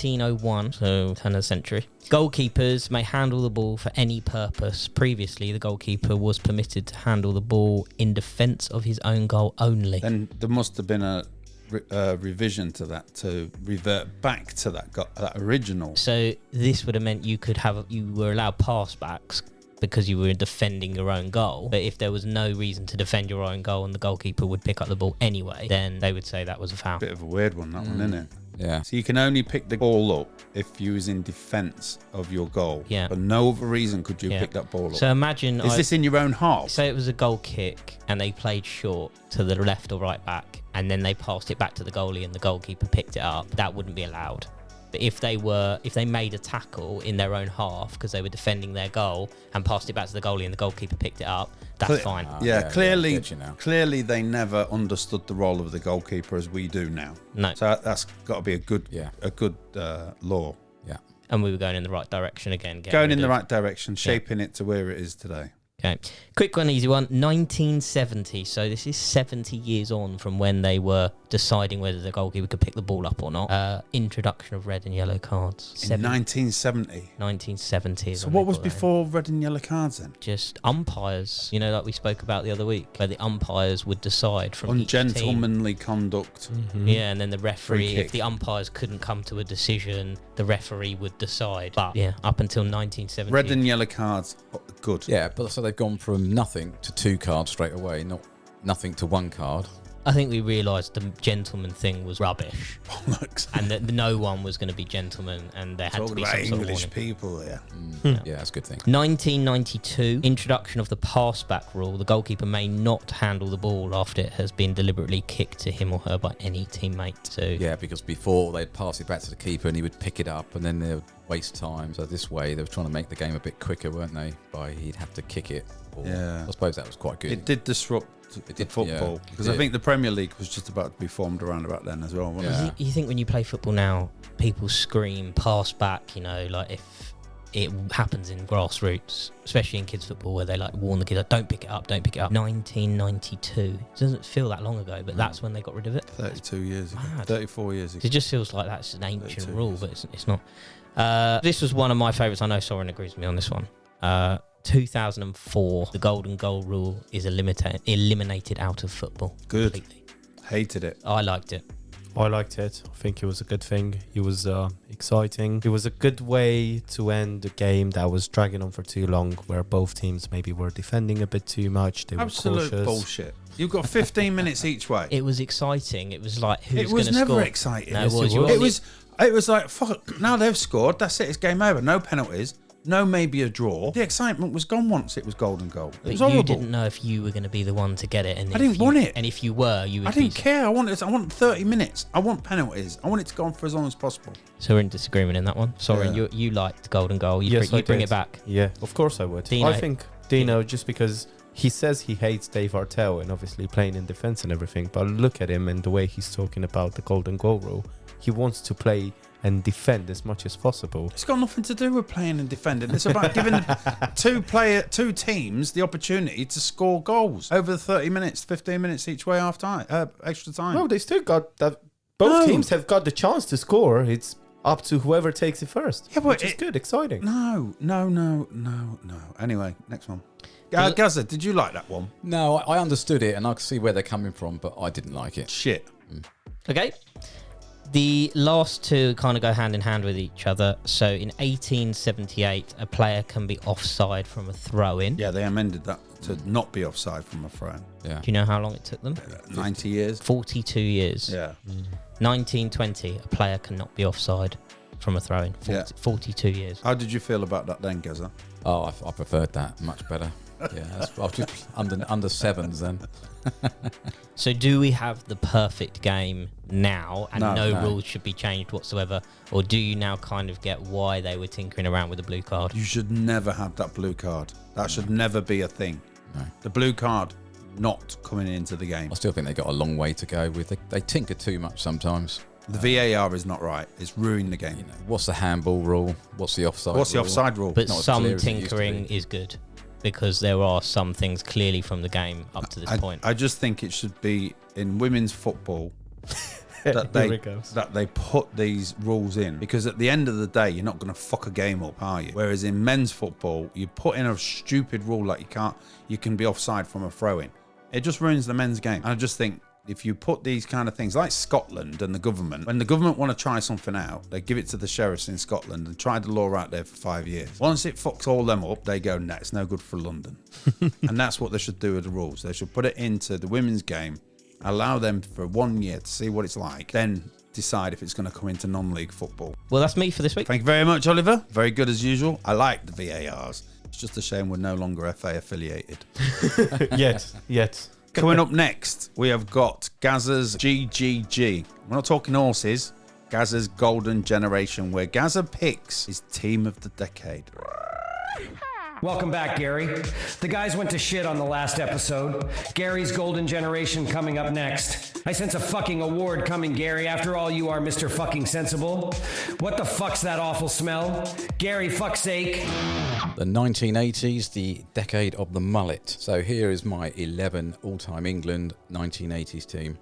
1901, so turn of the century. Goalkeepers may handle the ball for any purpose. Previously, the goalkeeper was permitted to handle the ball in defence of his own goal only. Then there must have been a revision to that to revert back to that original. So this would have meant you were allowed pass backs because you were defending your own goal. But if there was no reason to defend your own goal and the goalkeeper would pick up the ball anyway, then they would say that was a foul. Bit of a weird one, that one, isn't it? Yeah. So you can only pick the ball up if you was in defence of your goal. Yeah. For no other reason could you Yeah. pick that ball up. So imagine Is this in your own half? say it was a goal kick and they played short to the left or right back and then they passed it back to the goalie and the goalkeeper picked it up, that wouldn't be allowed. But if they made a tackle in their own half because they were defending their goal and passed it back to the goalie and the goalkeeper picked it up, that's fine. Yeah, clearly, I get you now. clearly they never understood the role of the goalkeeper as we do now. No. So that's got to be a good law. Yeah. And we were going in the right direction again. Going in the right direction, shaping it to where it is today. Okay. Quick one, easy one. 1970. So this is 70 years on from when they were deciding whether the goalkeeper could pick the ball up or not. Introduction of red and yellow cards. In 1970. 1970. So what was before red and yellow cards then? Just umpires, like we spoke about the other week, where the umpires would decide from each team. Ungentlemanly conduct. Yeah, and then the referee, Free kick. if the umpires couldn't come to a decision, the referee would decide. But yeah, up until 1970. Red and yellow cards, good. Yeah, but so they've gone from nothing to 2 cards straight away, not nothing to 1 card. I think we realised the gentleman thing was rubbish. Bollocks. And that no one was going to be gentleman, and there had to Talking be about some sort of English warning. people there. Yeah, that's a good thing. 1992, introduction of the pass-back rule. The goalkeeper may not handle the ball after it has been deliberately kicked to him or her by any teammate. So Yeah, because before they'd pass it back to the keeper and he would pick it up and then they would waste time. So this way they were trying to make the game a bit quicker, weren't they? By he'd have to kick it. Or, Yeah. I suppose that was quite good. It did disrupt the did, football yeah. because It I did. think the Premier League was just about to be formed around about then as well, wasn't Yeah. it? You think when you play football now, people scream pass back, like if it happens in grassroots, especially in kids football where they like warn the kids, like, don't pick it up. 1992. It doesn't feel that long ago, but that's when they got rid of it. 32 years ago. Mad. 34 years ago. It just feels like that's an ancient 32 rule, years. but it's not. This was one of my favourites. I know Sorin agrees with me on this one. 2004, the golden goal rule is eliminated out of football. Good. Completely. Hated it. I liked it. I liked it. I think it was a good thing. It was exciting. It was a good way to end a game that was dragging on for too long, where both teams maybe were defending a bit too much. They were Absolute cautious. bullshit. You've got 15 minutes each way. It was exciting. It was like, who's It going was to never score? exciting. No, Yes, it was. it You was. It was. It was like, fuck, now they've scored, that's it, it's game over. No penalties, no maybe a draw. The excitement was gone once it was golden goal. It But was you horrible. didn't know if you were going to be the one to get it. And I didn't want it. And if you were, you would I didn't be... care. I want 30 minutes. I want penalties. I want it to go on for as long as possible. So we're in disagreement in that one. Sorry, Yeah. you liked golden goal. You Yes, I bring did. it back. Yeah, of course I would. Deano- I think Deano, just because he says he hates Dave Artell and obviously playing in defence and everything, but look at him and the way he's talking about the golden goal rule. he wants to play and defend as much as possible. It's got nothing to do with playing and defending. It's about giving the two teams the opportunity to score goals over the 30 minutes, 15 minutes each way half time, extra time. No, they still got that. Both teams have got the chance to score. It's up to whoever takes it first. Yeah, but which is good, exciting. No. Anyway, next one. Gazza, did you like that one? No, I understood it and I could see where they're coming from, but I didn't like it. Shit. Okay. The last two kind of go hand in hand with each other. So in 1878, a player can be offside from a throw-in. Yeah, they amended that to not be offside from a throw. Yeah. Do you know how long it took them? 90 years. 42 years. Yeah. 1920, a player cannot be offside from a throw-in. 42 years. How did you feel about that then, Gazza? Oh, I preferred that much better. Yeah, I was just under sevens then. So do we have the perfect game now and no rules should be changed whatsoever? Or do you now kind of get why they were tinkering around with the blue card? You should never have that blue card. That should never be a thing. No. The blue card not coming into the game. I still think they got a long way to go with. They tinker too much sometimes. The VAR is not right. It's ruined the game. You know, what's the handball rule? What's the offside What's the rule? offside rule? But Not as some clear as it used to tinkering be. is good because there are some things clearly from the game up to this point. I just think it should be in women's football that they put these rules in, because at the end of the day you're not going to fuck a game up, are you? Whereas in men's football you put in a stupid rule like you can be offside from a throw-in. It just ruins the men's game. And I just think if you put these kind of things like Scotland and the government, when the government want to try something out, they give it to the sheriffs in Scotland and try the law out there for 5 years. Once it fucks all them up, they go, nah, it's no good for London. And that's what they should do with the rules. They should put it into the women's game, allow them for 1 year to see what it's like, then decide if it's going to come into non-league football. Well, that's me for this week. Thank you very much, Oliver. Very good as usual. I like the VARs. It's just a shame we're no longer FA affiliated. Yet. Coming up next, we have got Gazza's GGG. We're not talking horses. Gazzas Golden Generation, where Gazza picks his team of the decade. Welcome back, Gary. The guys went to shit on the last episode. Gary's Golden Generation coming up next. I sense a fucking award coming, Gary. After all, you are Mr. Fucking Sensible. What the fuck's that awful smell? Gary, fuck's sake. The 1980s, the decade of the mullet. So here is my 11 all-time England 1980s team.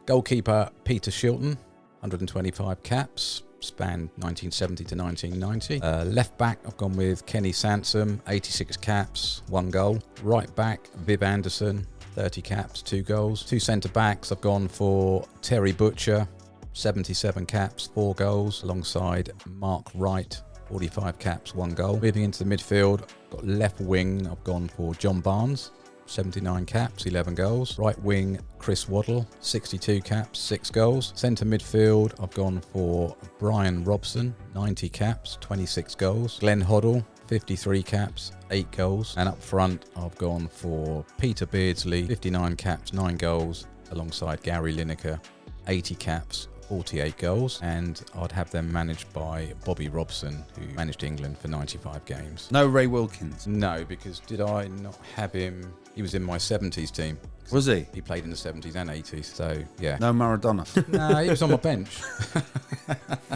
Goalkeeper Peter Shilton, 125 caps. Spanned 1970 to 1990. Left back, I've gone with Kenny Sansom, 86 caps, 1 goal. Right back, Viv Anderson, 30 caps, 2 goals. 2 centre backs, I've gone for Terry Butcher, 77 caps, 4 goals, alongside Mark Wright, 45 caps, 1 goal. Moving into the midfield, got left wing, I've gone for John Barnes, 79 caps, 11 goals. Right wing, Chris Waddle, 62 caps, 6 goals. Centre midfield, I've gone for Brian Robson, 90 caps, 26 goals. Glenn Hoddle, 53 caps, 8 goals. And up front, I've gone for Peter Beardsley, 59 caps, 9 goals, alongside Gary Lineker, 80 caps, 48 goals, and I'd have them managed by Bobby Robson, who managed England for 95 games. No Ray Wilkins. No, because did I not have him? He was in my 70s team. Was he? He played in the 70s and 80s, so yeah. No Maradona. No, he was on my bench.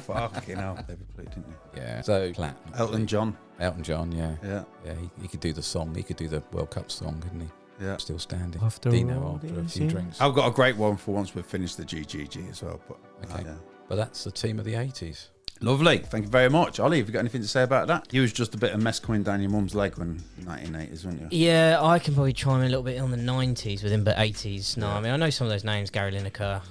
Fucking hell. They played, didn't you? Yeah, so Platt. Elton John. Elton John, yeah. Yeah. Yeah, he could do the song. He could do the World Cup song, couldn't he? Yeah. Still standing. After Deano all after a these few years. drinks. I've got a great one for once we've finished the GGG as well. But, Okay. yeah. But that's the team of the 80s. Lovely. Thank you very much. Ollie, have you got anything to say about that? You was just a bit of mess coming down your mum's leg when 1980s, weren't you? Yeah, I can probably chime in a little bit on the 90s with him, but 80s, no. I mean, I know some of those names, Gary Lineker.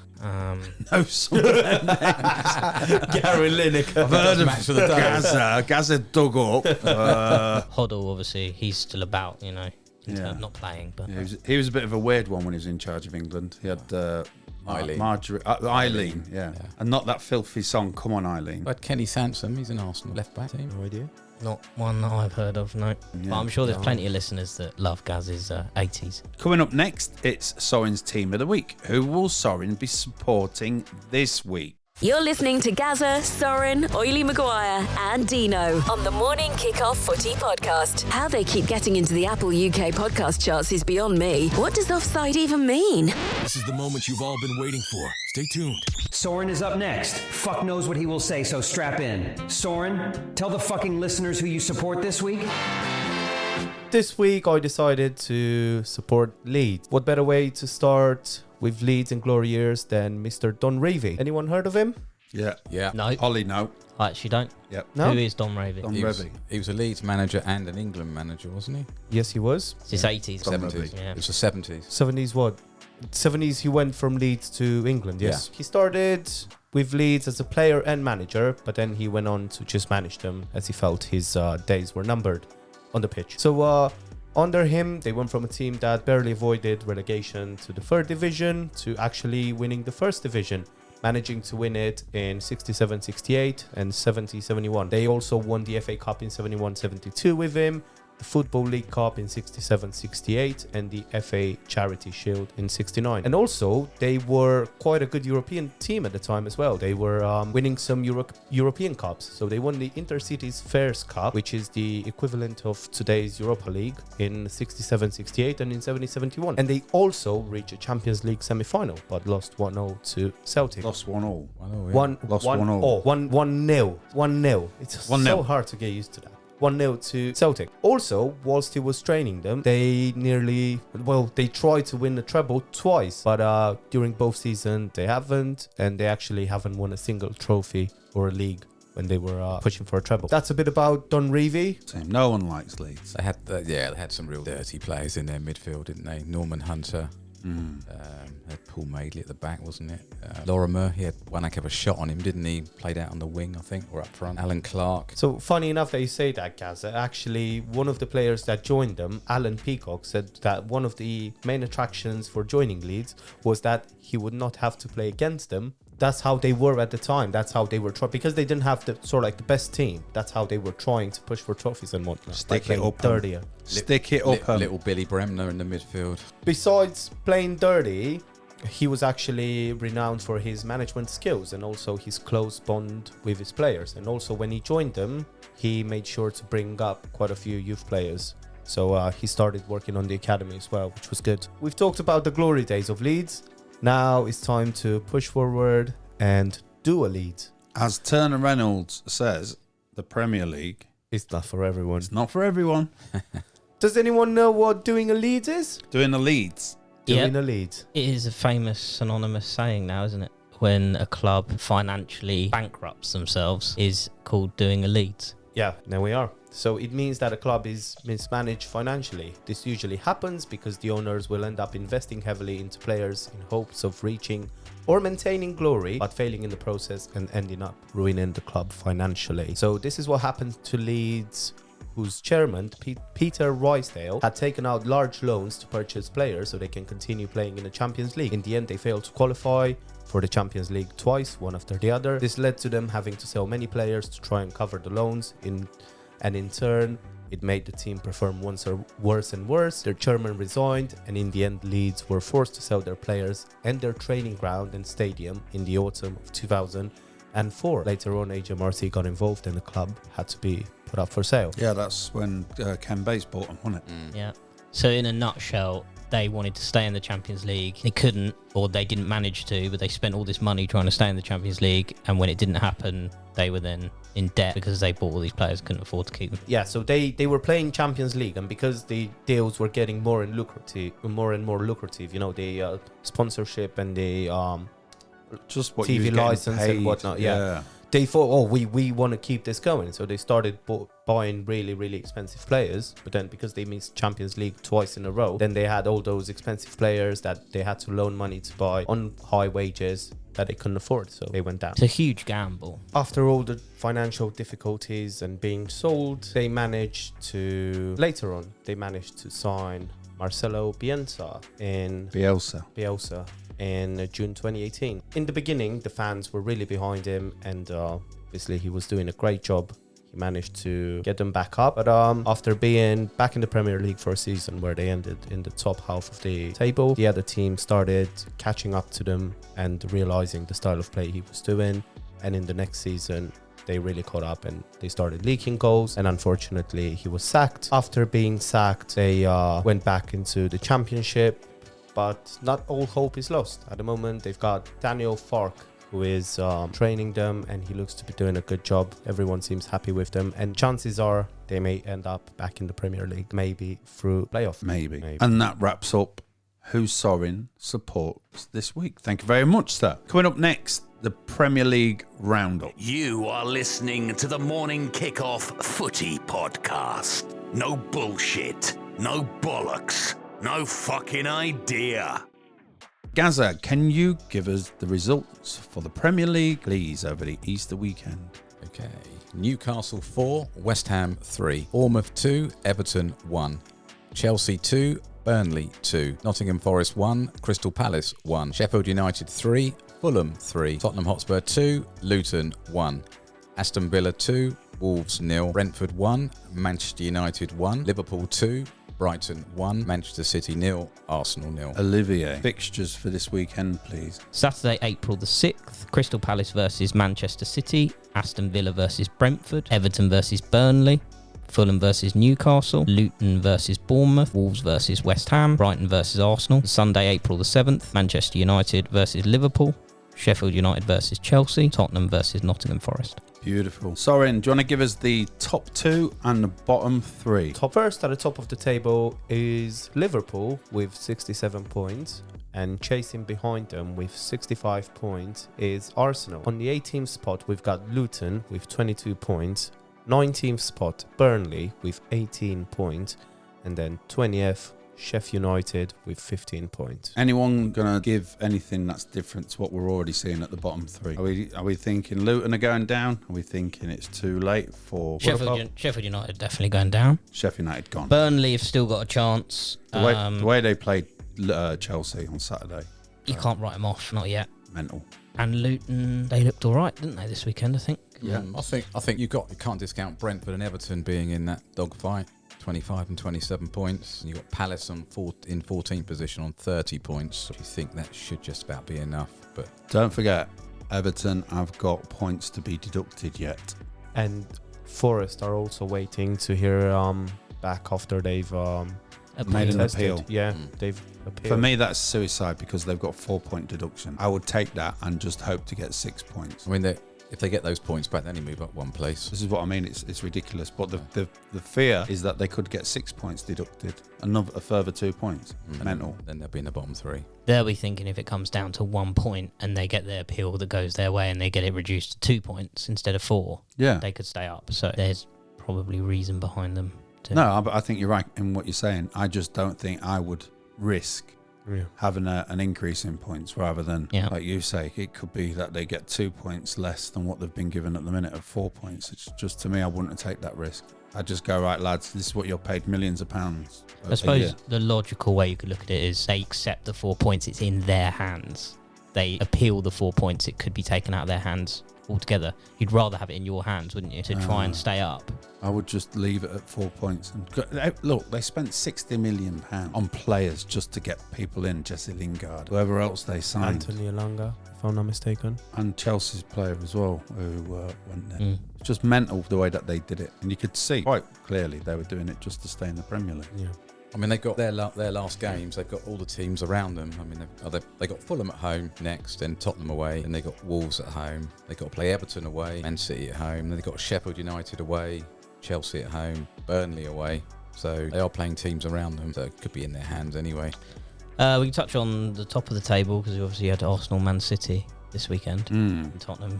No, some of them names. Gary Lineker. I've heard of Match of the day. Gazza dug up. Hoddle, obviously, he's still about, you know, Yeah. not playing. But Yeah, he was a bit of a weird one when he was in charge of England. He had Eileen, yeah. And not that filthy song, Come On Eileen. But Kenny Sansom, he's an Arsenal left back team. No idea. not one that I've heard of, no. Yeah. But I'm sure there's plenty of listeners that love Gaz's 80s. Coming up next, it's Sorin's Team of the Week. Who will Sorin be supporting this week? You're listening to Gazza, Sorin, Oily Maguire, and Deano on the Morning Kickoff Footy Podcast. How they keep getting into the Apple UK podcast charts is beyond me. What does offside even mean? This is the moment you've all been waiting for. Stay tuned. Sorin is up next. Fuck knows what he will say, so strap in. Sorin, tell the fucking listeners who you support this week. This week I decided to support Leeds. What better way to start with Leeds in glory years than Mr. Don Revie? Anyone heard of him? Yeah. Yeah. No, Ollie, no. I actually don't. Yep. No? Who is Don Ravy? Don He was, Revie. he was a Leeds manager and an England manager, wasn't he? Yes, he was. It's his 80s. Don 70s. Revie. Yeah. It was the 70s. 70s what? 70s he went from Leeds to England, yes. Yeah. He started with Leeds as a player and manager, but then he went on to just manage them as he felt his days were numbered on the pitch. So under him, they went from a team that barely avoided relegation to the third division to actually winning the first division, managing to win it in 67-68 and 70-71. They also won the FA Cup in 71-72 with him, the Football League Cup in 67-68 and the FA Charity Shield in 69. And also, they were quite a good European team at the time as well. They were winning some European Cups. So they won the Intercities Fairs Cup, which is the equivalent of today's Europa League, in 67-68 and in 70-71. And they also reached a Champions League semi-final, but lost 1-0 to Celtic. Lost 1-1. Lost 1-0. 1-0. It's 1-0. so hard to get used to that. 1-0 to Celtic. Also, whilst he was training them, they tried to win the treble twice, but during both seasons they haven't, and they actually haven't won a single trophy or a league when they were pushing for a treble. That's a bit about Don Revie. Same. No one likes Leeds. They had some real dirty players in their midfield, didn't they? Norman Hunter. They had Paul Madeley at the back, wasn't it? Lorimer, he had one heck of a shot on him, didn't he? Played out on the wing, I think, or up front. Alan Clark. So funny enough that you say that, Gazza. Actually, one of the players that joined them, Alan Peacock, said that one of the main attractions for joining Leeds was that he would not have to play against them. That's how they were at the time. That's how they were trying, because they didn't have the the best team. That's how they were trying to push for trophies and whatnot. Stick it up. Dirtier. Stick it up. Little Billy Bremner in the midfield. Besides playing dirty, he was actually renowned for his management skills and also his close bond with his players. And also when he joined them, he made sure to bring up quite a few youth players. So he started working on the academy as well, which was good. We've talked about the glory days of Leeds. Now it's time to push forward and do a Leeds. As Turner Reynolds says, the Premier League It's not for everyone. is not for everyone. Does anyone know what doing a Leeds is? Doing the Leeds. Doing a Leeds. It is a famous synonymous saying now, isn't it? When a club financially bankrupts themselves is called doing a Leeds. Yeah, there we are. So it means that a club is mismanaged financially. This usually happens because the owners will end up investing heavily into players in hopes of reaching or maintaining glory, but failing in the process and ending up ruining the club financially. So this is what happened to Leeds, whose chairman, Peter Risedale, had taken out large loans to purchase players so they can continue playing in the Champions League. In the end, they failed to qualify for the Champions League twice, one after the other. This led to them having to sell many players to try and cover the loans, and in turn, it made the team perform worse and worse. Their chairman resigned, and in the end, Leeds were forced to sell their players and their training ground and stadium in the autumn of 2004. Later on, HMRC got involved and the club had to be put up for sale. Yeah, that's when Ken Bates bought them, wasn't it? Yeah. So in a nutshell, they wanted to stay in the Champions League. They couldn't, or they didn't manage to, but they spent all this money trying to stay in the Champions League. And when it didn't happen, they were then in debt because they bought all these players, couldn't afford to keep them. Yeah, so they were playing Champions League, and because the deals were getting more and more lucrative, you know, the sponsorship and the Just what TV you license and whatnot. Yeah. They thought, we want to keep this going. So they started buying really, really expensive players. But then because they missed Champions League twice in a row, then they had all those expensive players that they had to loan money to buy on high wages that they couldn't afford. So they went down. It's a huge gamble. After all the financial difficulties and being sold, later on, they managed to sign Marcelo Bielsa in June 2018. In the beginning, the fans were really behind him, and obviously he was doing a great job. he managed to get them back up. But after being back in the Premier League for a season where they ended in the top half of the table, the other team started catching up to them and realizing the style of play he was doing. And in the next season, they really caught up and they started leaking goals. And unfortunately, he was sacked. After being sacked, they went back into the Championship. But not all hope is lost. At the moment, they've got Daniel Fark, who is training them, and he looks to be doing a good job. Everyone seems happy with them, and chances are they may end up back in the Premier League, maybe through playoff. Maybe. And that wraps up who Sorin supports this week. Thank you very much, sir. Coming up next, the Premier League Roundup. You are listening to the Morning Kickoff Footy Podcast. No bullshit, no bollocks, no fucking idea. Gazza, can you give us the results for the Premier League, please, over the Easter weekend? Okay. Newcastle 4, West Ham 3, Bournemouth 2, Everton 1, Chelsea 2, Burnley 2, Nottingham Forest 1, Crystal Palace 1, Sheffield United 3, Fulham 3, Tottenham Hotspur 2, Luton 1, Aston Villa 2, Wolves 0, Brentford 1, Manchester United 1, Liverpool 2, Brighton 1, Manchester City 0, Arsenal 0. Olivier, fixtures for this weekend, please. Saturday, April the 6th, Crystal Palace versus Manchester City, Aston Villa versus Brentford, Everton versus Burnley, Fulham versus Newcastle, Luton versus Bournemouth, Wolves versus West Ham, Brighton versus Arsenal. Sunday, April the 7th, Manchester United versus Liverpool, Sheffield United versus Chelsea, Tottenham versus Nottingham Forest. Beautiful. Sorin, do you want to give us the top 2 and the bottom 3? Top first at the top of the table is Liverpool with 67 points. And chasing behind them with 65 points is Arsenal. On the 18th spot, we've got Luton with 22 points. 19th spot, Burnley with 18 points. And then 20th, Sheffield United with 15 points. Anyone going to give anything that's different to what we're already seeing at the bottom 3? Are we thinking Luton are going down? Are we thinking it's too late for... Sheffield United definitely going down. Sheffield United gone. Burnley have still got a chance. The way they played Chelsea on Saturday. You can't write them off, not yet. Mental. And Luton, they looked all right, didn't they, this weekend, I think? Yeah. I think you can't discount Brentford and Everton being in that dogfight. 25 and 27 points. You've got Palace in 14th position on 30 points. Do you think that should just about be enough? But don't forget, Everton have got points to be deducted yet. And Forest are also waiting to hear back after they've made an appeal. Yeah, they've appealed. For me, that's suicide because they've got 4-point deduction. I would take that and just hope to get 6 points. I mean, if they get those points back, then they move up one place. This is what I mean. It's ridiculous. But the fear is that they could get 6 points deducted, a further 2 points. Mental. Then they'll be in the bottom 3. They'll be thinking if it comes down to 1 point and they get their appeal that goes their way and they get it reduced to 2 points instead of 4, they could stay up. So there's probably reason behind them. No, but I think you're right in what you're saying. I just don't think I would risk having an increase in points rather than, like you say, it could be that they get 2 points less than what they've been given at the minute of 4 points. It's just, to me, I wouldn't take that risk. I'd just go, right, lads, this is what you're paid millions of pounds. I suppose the logical way you could look at it is they accept the 4 points, it's in their hands. They appeal the 4 points, it could be taken out of their hands altogether. You'd rather have it in your hands, wouldn't you, to try and stay up? I would just leave it at 4 points. And look, they spent £60 million on players just to get people in. Jesse Lingard, whoever else they signed. Anthony Elanga, if I'm not mistaken. And Chelsea's player as well, who went there. It's just mental the way that they did it. And you could see quite clearly they were doing it just to stay in the Premier League. Yeah. I mean, they've got their last games. They've got all the teams around them. I mean, they got Fulham at home next, then Tottenham away, and they got Wolves at home. They've got to play Everton away, Man City at home. Then they've got Sheffield United away, Chelsea at home, Burnley away. So they are playing teams around them, so it could be in their hands anyway. We can touch on the top of the table because we obviously had Arsenal, Man City this weekend. And Tottenham.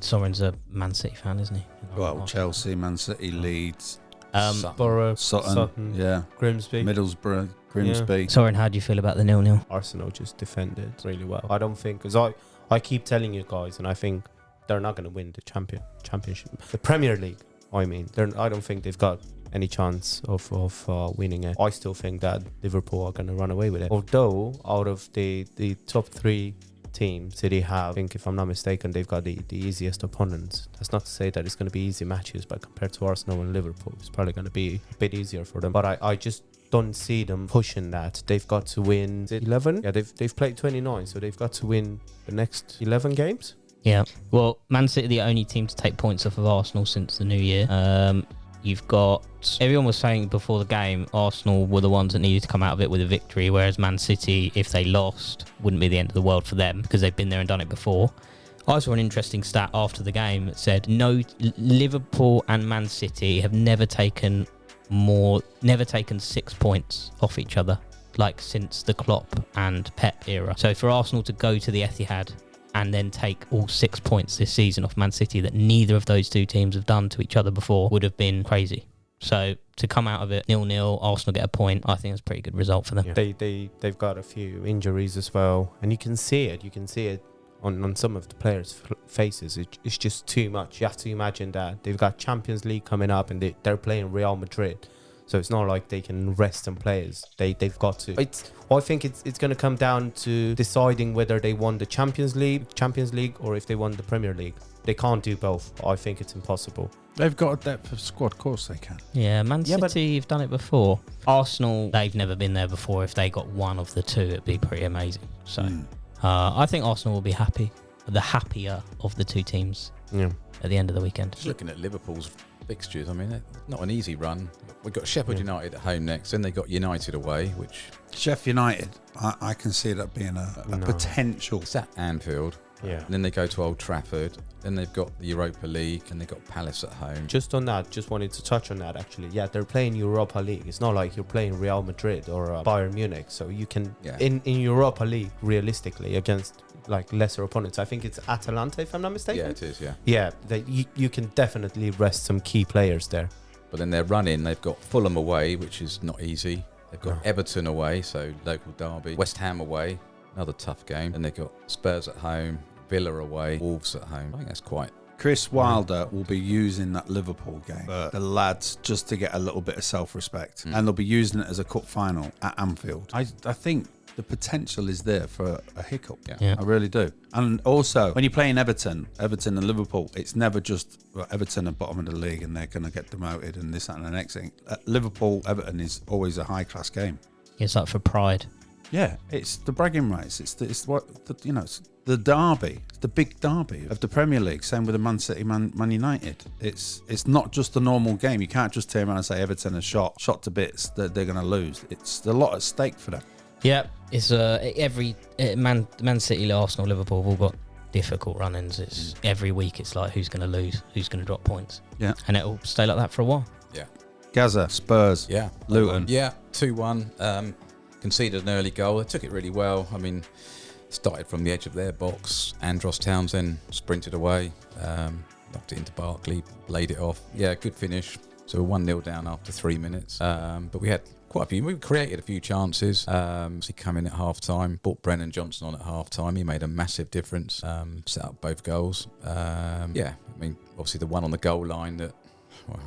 Sorin's a Man City fan, isn't he? Well, Chelsea, Man City, Leeds. Borough, Sutton, Grimsby, Middlesbrough, Grimsby. Sorin, how do you feel about the 0-0? Arsenal just defended really well. I don't think, because I keep telling you guys, and I think they're not going to win the championship, the Premier League. I mean, I don't think they've got any chance of winning it. I still think that Liverpool are going to run away with it. Although out of the top 3 team City have. I think, if I'm not mistaken, they've got the easiest opponents. That's not to say that it's going to be easy matches, but compared to Arsenal and Liverpool, it's probably going to be a bit easier for them. But I just don't see them pushing that. They've got to win 11. Yeah, they've played 29, so they've got to win the next 11 games. Yeah. Well, Man City are the only team to take points off of Arsenal since the new year. You've got... Everyone was saying before the game, Arsenal were the ones that needed to come out of it with a victory, whereas Man City, if they lost, wouldn't be the end of the world for them because they've been there and done it before. I saw an interesting stat after the game that said Liverpool and Man City have never taken 6 points off each other, like since the Klopp and Pep era. So for Arsenal to go to the Etihad and then take all 6 points this season off Man City that neither of those two teams have done to each other before would have been crazy. So to come out of it 0-0, Arsenal get a point, I think that's a pretty good result for them. Yeah. They've got a few injuries as well, and you can see it on some of the players' faces. It's just too much. You have to imagine that they've got Champions League coming up and they're playing Real Madrid. So it's not like they can rest some players. They've got to. I think it's going to come down to deciding whether they won the Champions League, or if they won the Premier League. They can't do both. I think it's impossible. They've got a depth of squad, of course they can. Yeah, Man City have done it before. Arsenal, they've never been there before. If they got one of the two, it'd be pretty amazing. So I think Arsenal will be happy, the happier of the two teams at the end of the weekend. Just looking at Liverpool's fixtures, I mean, not an easy run. We've got Sheffield United at home next, then they've got United away, which... Sheffield United, I can see that being a potential. It's at Anfield. Yeah. And then they go to Old Trafford. Then they've got the Europa League and they've got Palace at home. Just on that, just wanted to touch on that actually. Yeah, they're playing Europa League. It's not like you're playing Real Madrid or Bayern Munich. So you can, in Europa League, realistically, against like lesser opponents. I think it's Atalanta, if I'm not mistaken. Yeah, it is, yeah. Yeah, you can definitely rest some key players there. But then they're running. They've got Fulham away, which is not easy. They've got Everton away, so local derby. West Ham away, another tough game. And they've got Spurs at home, Villa away, Wolves at home. I think that's quite... Chris Wilder will be using that Liverpool game for the lads just to get a little bit of self-respect. And they'll be using it as a cup final at Anfield. I think the potential is there for a hiccup. Yeah. I really do. And also, when you're playing Everton and Liverpool, it's never just Everton are bottom of the league and they're going to get demoted and this, that, and the next thing. Liverpool-Everton is always a high-class game. It's like for pride. Yeah, it's the bragging rights. It's the derby. It's the big derby of the Premier League. Same with the Man City, Man United. It's not just a normal game. You can't just turn around and say Everton are shot to bits that they're going to lose. It's a lot at stake for them. Yeah, it's every Man City, Arsenal, Liverpool have all got difficult run-ins. It's every week. It's like who's going to lose, who's going to drop points. Yeah, and it'll stay like that for a while. Yeah, Gazza, Spurs. Yeah, Luton. Yeah, 2-1. Conceded an early goal. They took it really well. I mean, started from the edge of their box. Andros Townsend sprinted away, knocked it into Barkley, laid it off. Yeah, good finish. So we're 1-0 down after 3 minutes. But we had quite a few. We created a few chances. He came in at half-time, brought Brennan Johnson on at half-time. He made a massive difference, set up both goals. I mean, obviously the one on the goal line that... Well,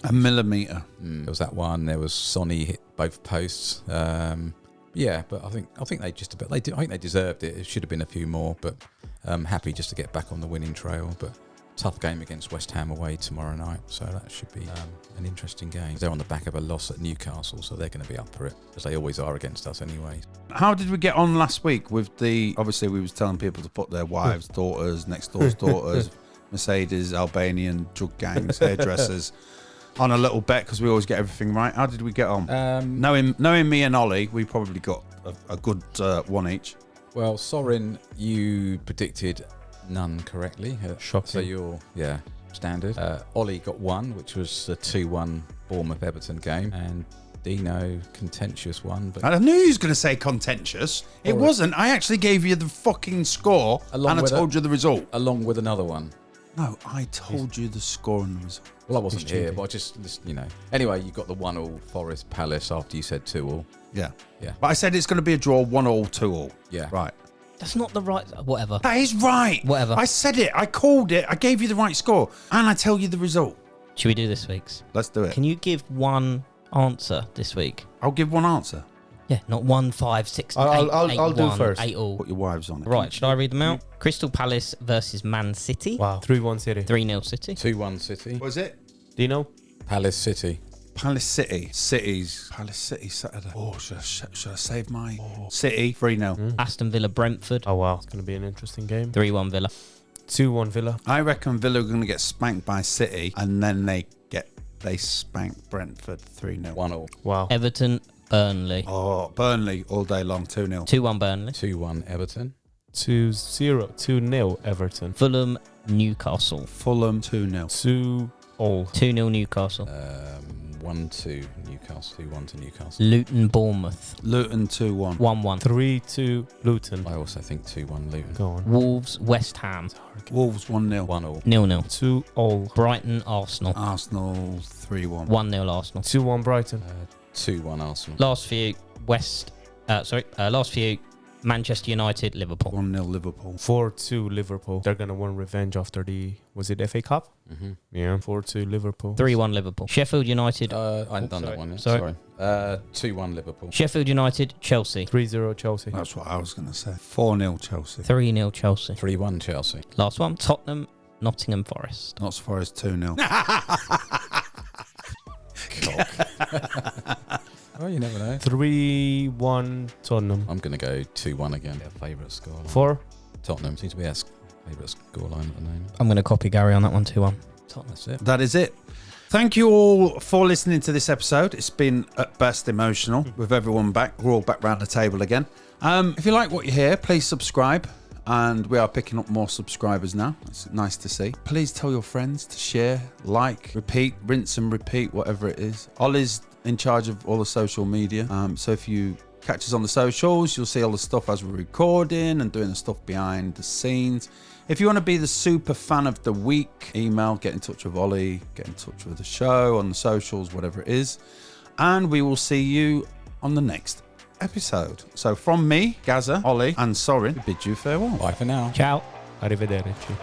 a millimetre. There was that one. There was Sonny hit both posts. But I think they just about. I think they deserved it. It should have been a few more, but happy just to get back on the winning trail. But tough game against West Ham away tomorrow night, so that should be an interesting game. They're on the back of a loss at Newcastle, so they're going to be up for it, as they always are against us anyway. How did we get on last week with obviously we was telling people to put their wives, daughters, next door's daughters, Mercedes, Albanian drug gangs, hairdressers on a little bet because we always get everything right. How did we get on? Knowing me and Ollie, we probably got a good one each. Well, Sorin, you predicted none correctly. Shocking. So you're, standard. Ollie got one, which was the 2-1 Bournemouth Everton game, and Deano, contentious one. But I knew he was going to say contentious. It wasn't. I actually gave you the fucking score and I told you the result. Along with another one. No, I told you the score and the result. Well, I wasn't here, but I just, Anyway, you got the 1-1 Forest Palace after you said 2-2. Yeah. Yeah. But I said it's going to be a draw, 1-1, 2-2. Yeah. Right. That's not the right... Whatever. That is right. Whatever. I said it. I called it. I gave you the right score. And I tell you the result. Should we do this week's? Let's do it. Can you give one answer this week? I'll give one answer. Yeah, not 1, 5, 6, I'll do first. 8 all. Put your wives on it. Right, should I read them out? Crystal Palace versus Man City. Wow. 3-1 City. 3-0 City. 2-1 City. What is it? Deano? Palace City. Palace City. Palace City Saturday. Oh, should I save my City 3-0. Aston Villa Brentford. Oh, wow. It's going to be an interesting game. 3-1 Villa. 2-1 Villa. I reckon Villa are going to get spanked by City, and then they spank Brentford 3-0. 1-1. Wow. Everton Burnley. Oh, Burnley all day long 2-0. 2-1 Burnley. 2-1 Everton. 2-0. 2-0 Everton. Fulham Newcastle. Fulham 2-0. 2-all. 2-0 Newcastle. 1-2 Newcastle. 2-1 to Newcastle. Luton Bournemouth. Luton 2-1. 1-1. 3-2 Luton. I also think 2-1 Luton. Go on. Wolves West Ham. Wolves 1-0. 1-1. 0-0. 2-all. Brighton Arsenal. Arsenal 3-1. 1-0 Arsenal. 2-1 Brighton. 2-1 Arsenal. Last few Manchester United Liverpool. 1-0 Liverpool. 4-2 Liverpool. They're going to want revenge after was it FA Cup? Mm-hmm. Yeah. 4-2 Liverpool. 3-1 Liverpool. Sheffield United. I haven't done that one yet. Sorry. 2-1 Liverpool. Sheffield United Chelsea. 3-0 Chelsea. That's what I was going to say. 4-0 Chelsea. 3-0 Chelsea. 3-1 Chelsea. Last one. Tottenham Nottingham Forest. Not as far as 2-0. Oh, you never know. 3-1 Tottenham. I'm going to go 2-1 again. Their favourite score. 4. Tottenham seems to be our favourite scoreline at the moment. I'm going to copy Gary on that one. 2-1. Tottenham, that's it. That is it. Thank you all for listening to this episode. It's been at best emotional with everyone back. We're all back round the table again. If you like what you hear, please subscribe. And we are picking up more subscribers now. It's nice to see. Please tell your friends to share, like, repeat, rinse and repeat, whatever it is. Ollie's in charge of all the social media. So if you catch us on the socials, you'll see all the stuff as we're recording and doing the stuff behind the scenes. If you want to be the super fan of the week, email, get in touch with Ollie, get in touch with the show on the socials, whatever it is. And we will see you on the next episode. So from me, Gazza, Ollie and Sorin, we bid you farewell. Bye for now. Ciao. Arrivederci.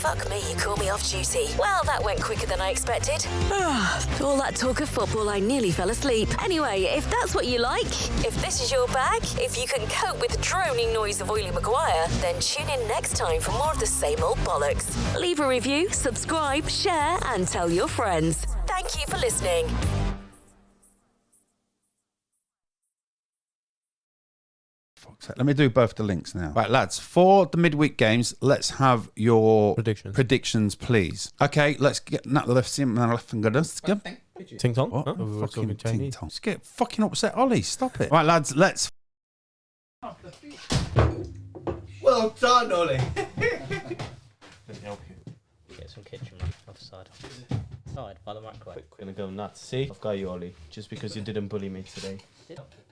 Fuck me, you call me off duty. Well, that went quicker than I expected. All that talk of football, I nearly fell asleep. Anyway, if that's what you like, if this is your bag, if you can cope with the droning noise of Oily Maguire, then tune in next time for more of the same old bollocks. Leave a review, subscribe, share, and tell your friends. Thank you for listening. Let me do both the links now. Right, lads, for the midweek games, let's have your predictions, please. Okay, let's get that left Ting Tong? What? Huh? We were Fucking talking ting Chinese. tong. Just get fucking upset, Ollie. Stop it. Right, lads, let's. Well done, Ollie. Get some kitchen off the side. Side by the microwave. We're gonna go nuts. See, I've got you, Ollie. Just because you didn't bully me today.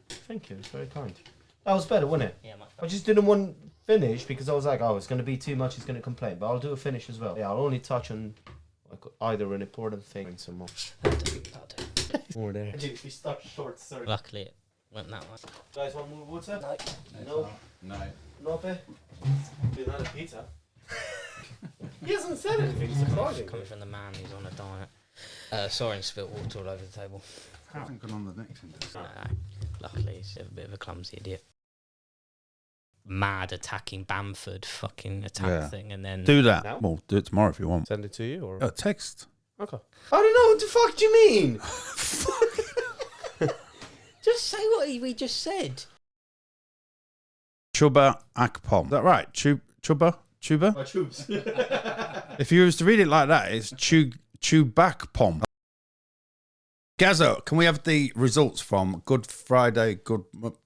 Thank you. It's very kind. That was better, wasn't it? Yeah, much I just didn't want finish because I was like, oh, it's going to be too much. He's going to complain, but I'll do a finish as well. Yeah, I'll only touch on like, either an important thing and some more. That'll do. More there. If you start short, sorry. Luckily, it went that way. Guys, want more water? No. No, be another pizza. He hasn't said anything. Surprising. Coming from the man who's on a diet. Sorin spilled water all over the table. I haven't gone on the next one. No. Luckily, he's a bit of a clumsy idiot. Mad attacking Bamford fucking attack thing, and then Do that. Now? Well, do it tomorrow if you want. Send it to you or Text. okay. I don't know what the fuck do you mean. just say what we just said. Chuba Akpom. Is that right? Chuba? My troops. If you was to read it like that, it's Chubakpom. Gazza, can we have the results from Good Friday,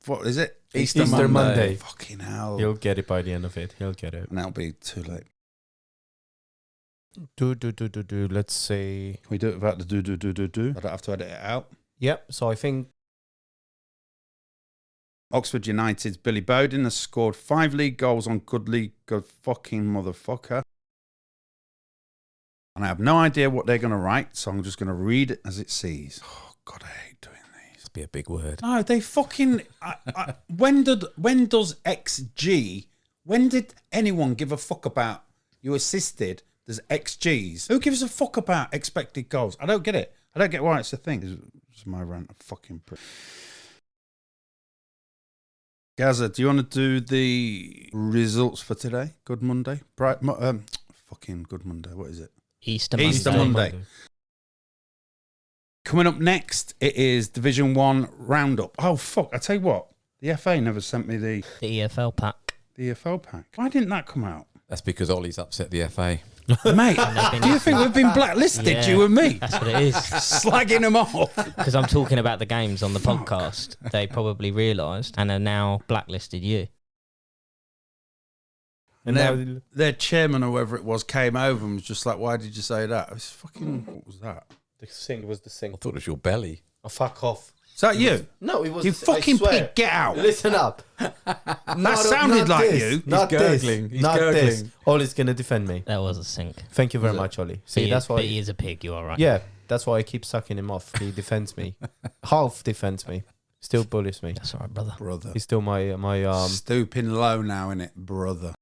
what is it? Easter Monday. Fucking hell. He'll get it by the end of it. He'll get it. And that'll be too late. Do. Let's say. Can we do it without the do? I don't have to edit it out. Yep. So I think Oxford United's Billy Bowden has scored 5 league goals on Good League. Good fucking motherfucker. And I have no idea what they're going to write, so I'm just going to read it as it sees. Oh, God, I hate doing these. Must be a big word. No, they fucking... when does XG... When did anyone give a fuck about you assisted, there's XGs? Who gives a fuck about expected goals? I don't get it. I don't get why it's a thing. It's my rant of fucking... Gazza, do you want to do the results for today? Good Monday? Fucking Good Monday. What is it? Easter Monday. Coming up next, it is Division 1 Roundup. Oh, fuck. I tell you what. The FA never sent me the EFL pack. The EFL pack. Why didn't that come out? That's because Ollie's upset the FA. Mate, do you think we've been blacklisted, you and me? That's what it is. Slagging them off. Because I'm talking about the games on the podcast. They probably realised and are now blacklisted you. And their chairman or whoever it was came over and was just like, why did you say that? I was fucking, what was that? The sing was the sing. I thought it was your belly. Oh, fuck off. Is that you? No, it was. You fucking pig, get out. Listen up. That sounded like you. Not gurgling. this. Not this. Ollie's going to defend me. That was a sink. Thank you very much, Ollie. See, that's why. But he is a pig, you are right. Yeah, that's why I keep sucking him off. He defends me. Half defends me. Still bullies me. That's all right, brother. He's still my stooping low now, innit, brother?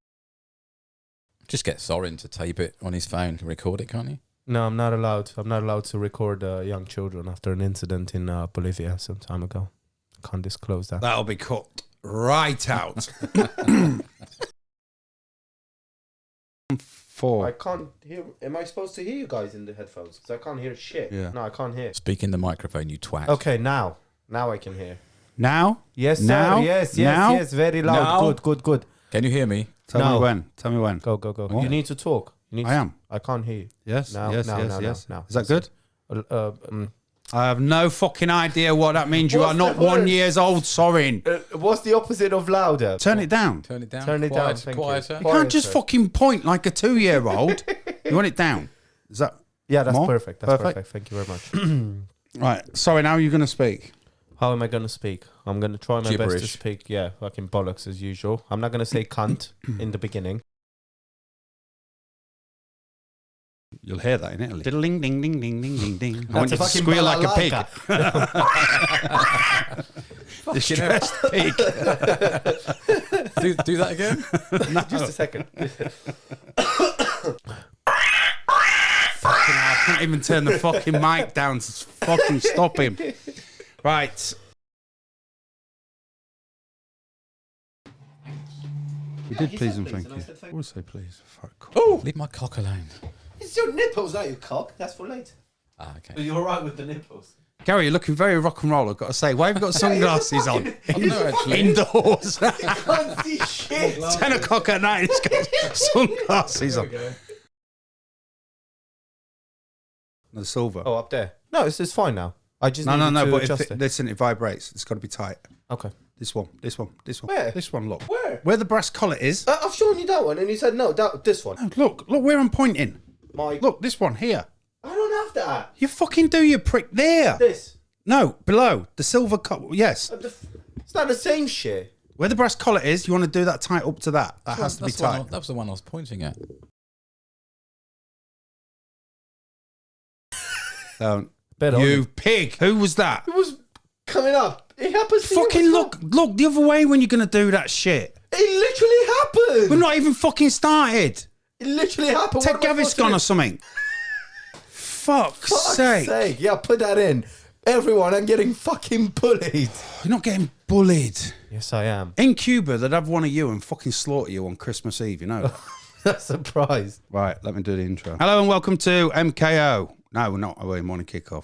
Just get Sorin to tape it on his phone and record it, can't you? No, I'm not allowed. I'm not allowed to record young children after an incident in Bolivia some time ago. Can't disclose that. That'll be cut right out. 4. I can't hear. Am I supposed to hear you guys in the headphones? Because I can't hear shit. Yeah. No, I can't hear. Speak in the microphone, you twat. Okay, now I can hear. Now? Yes, sir. Now? Yes, Now? yes, very loud. Now? Good. Can you hear me? Tell me when. Go. What? You need to talk. I am. I can't hear you. Yes, Now. yes. Now. Is that good? Um, I have no fucking idea what that means. You What's are not the word? 1 year old, Sorin. what's the opposite of louder? Turn it down. Turn it down. Turn it down. Quiet, Thank quieter. You can't just Quieter. fucking point like a 2-year-old. You want it down? Is that Yeah, that's more? perfect. That's perfect. Thank you very much. right? Sorry, now you're going to speak. How am I going to speak? I'm going to try my best to Gibberish. speak. Yeah, fucking bollocks as usual. I'm not going to say cunt in the beginning. You'll hear that in Italy. Ding, ding, ding, ding, ding, ding, ding. I want That's you a to fucking squeal like a pig. balalaika. Distressed pig. do that again? No. Just a second. Fucking hell, I can't even turn the fucking mic down to fucking stop him. Right. We did please and thank you. I will say please. Fuck. Oh, leave my cock alone. It's your nipples, not your cock. That's for later. Ah, okay. Are you alright with the nipples? Gary, you're looking very rock and roll, I've got to say. Why have you got sunglasses on? No, actually. Indoors. Can't see shit. 10 o'clock at night, he's got sunglasses on. The silver. Oh, up there. No, it's fine now. I just No, needed to but adjust it. listen, it vibrates. It's got to be tight. Okay. This one. Where? This one, look. Where? The brass collar is. I've shown you that one, and you said no. This one. No, look where I'm pointing. Mike. Look, this one here. I don't have that. You fucking do, you prick. There. This. No, below. The silver collar. Yes. It's not the same shit. Where the brass collar is, you want to do that tight up to that. That has to be tight. That was the one I was pointing at. Don't. Bet on You it. pig. Who was that? It was coming up. It happens to Fucking you. look the other way when you're going to do that shit. It literally happened. We're not even fucking started. It literally happened. Take What am I supposed to Gaviscon do? or something. Fuck's Fuck's sake. sake. Yeah, put that in. Everyone, I'm getting fucking bullied. You're not getting bullied. Yes, I am. In Cuba, they'd have one of you and fucking slaughter you on Christmas Eve, you know that? That's a surprise. Right, let me do the intro. Hello and welcome to MKO. No, we're not. We're morning kickoff.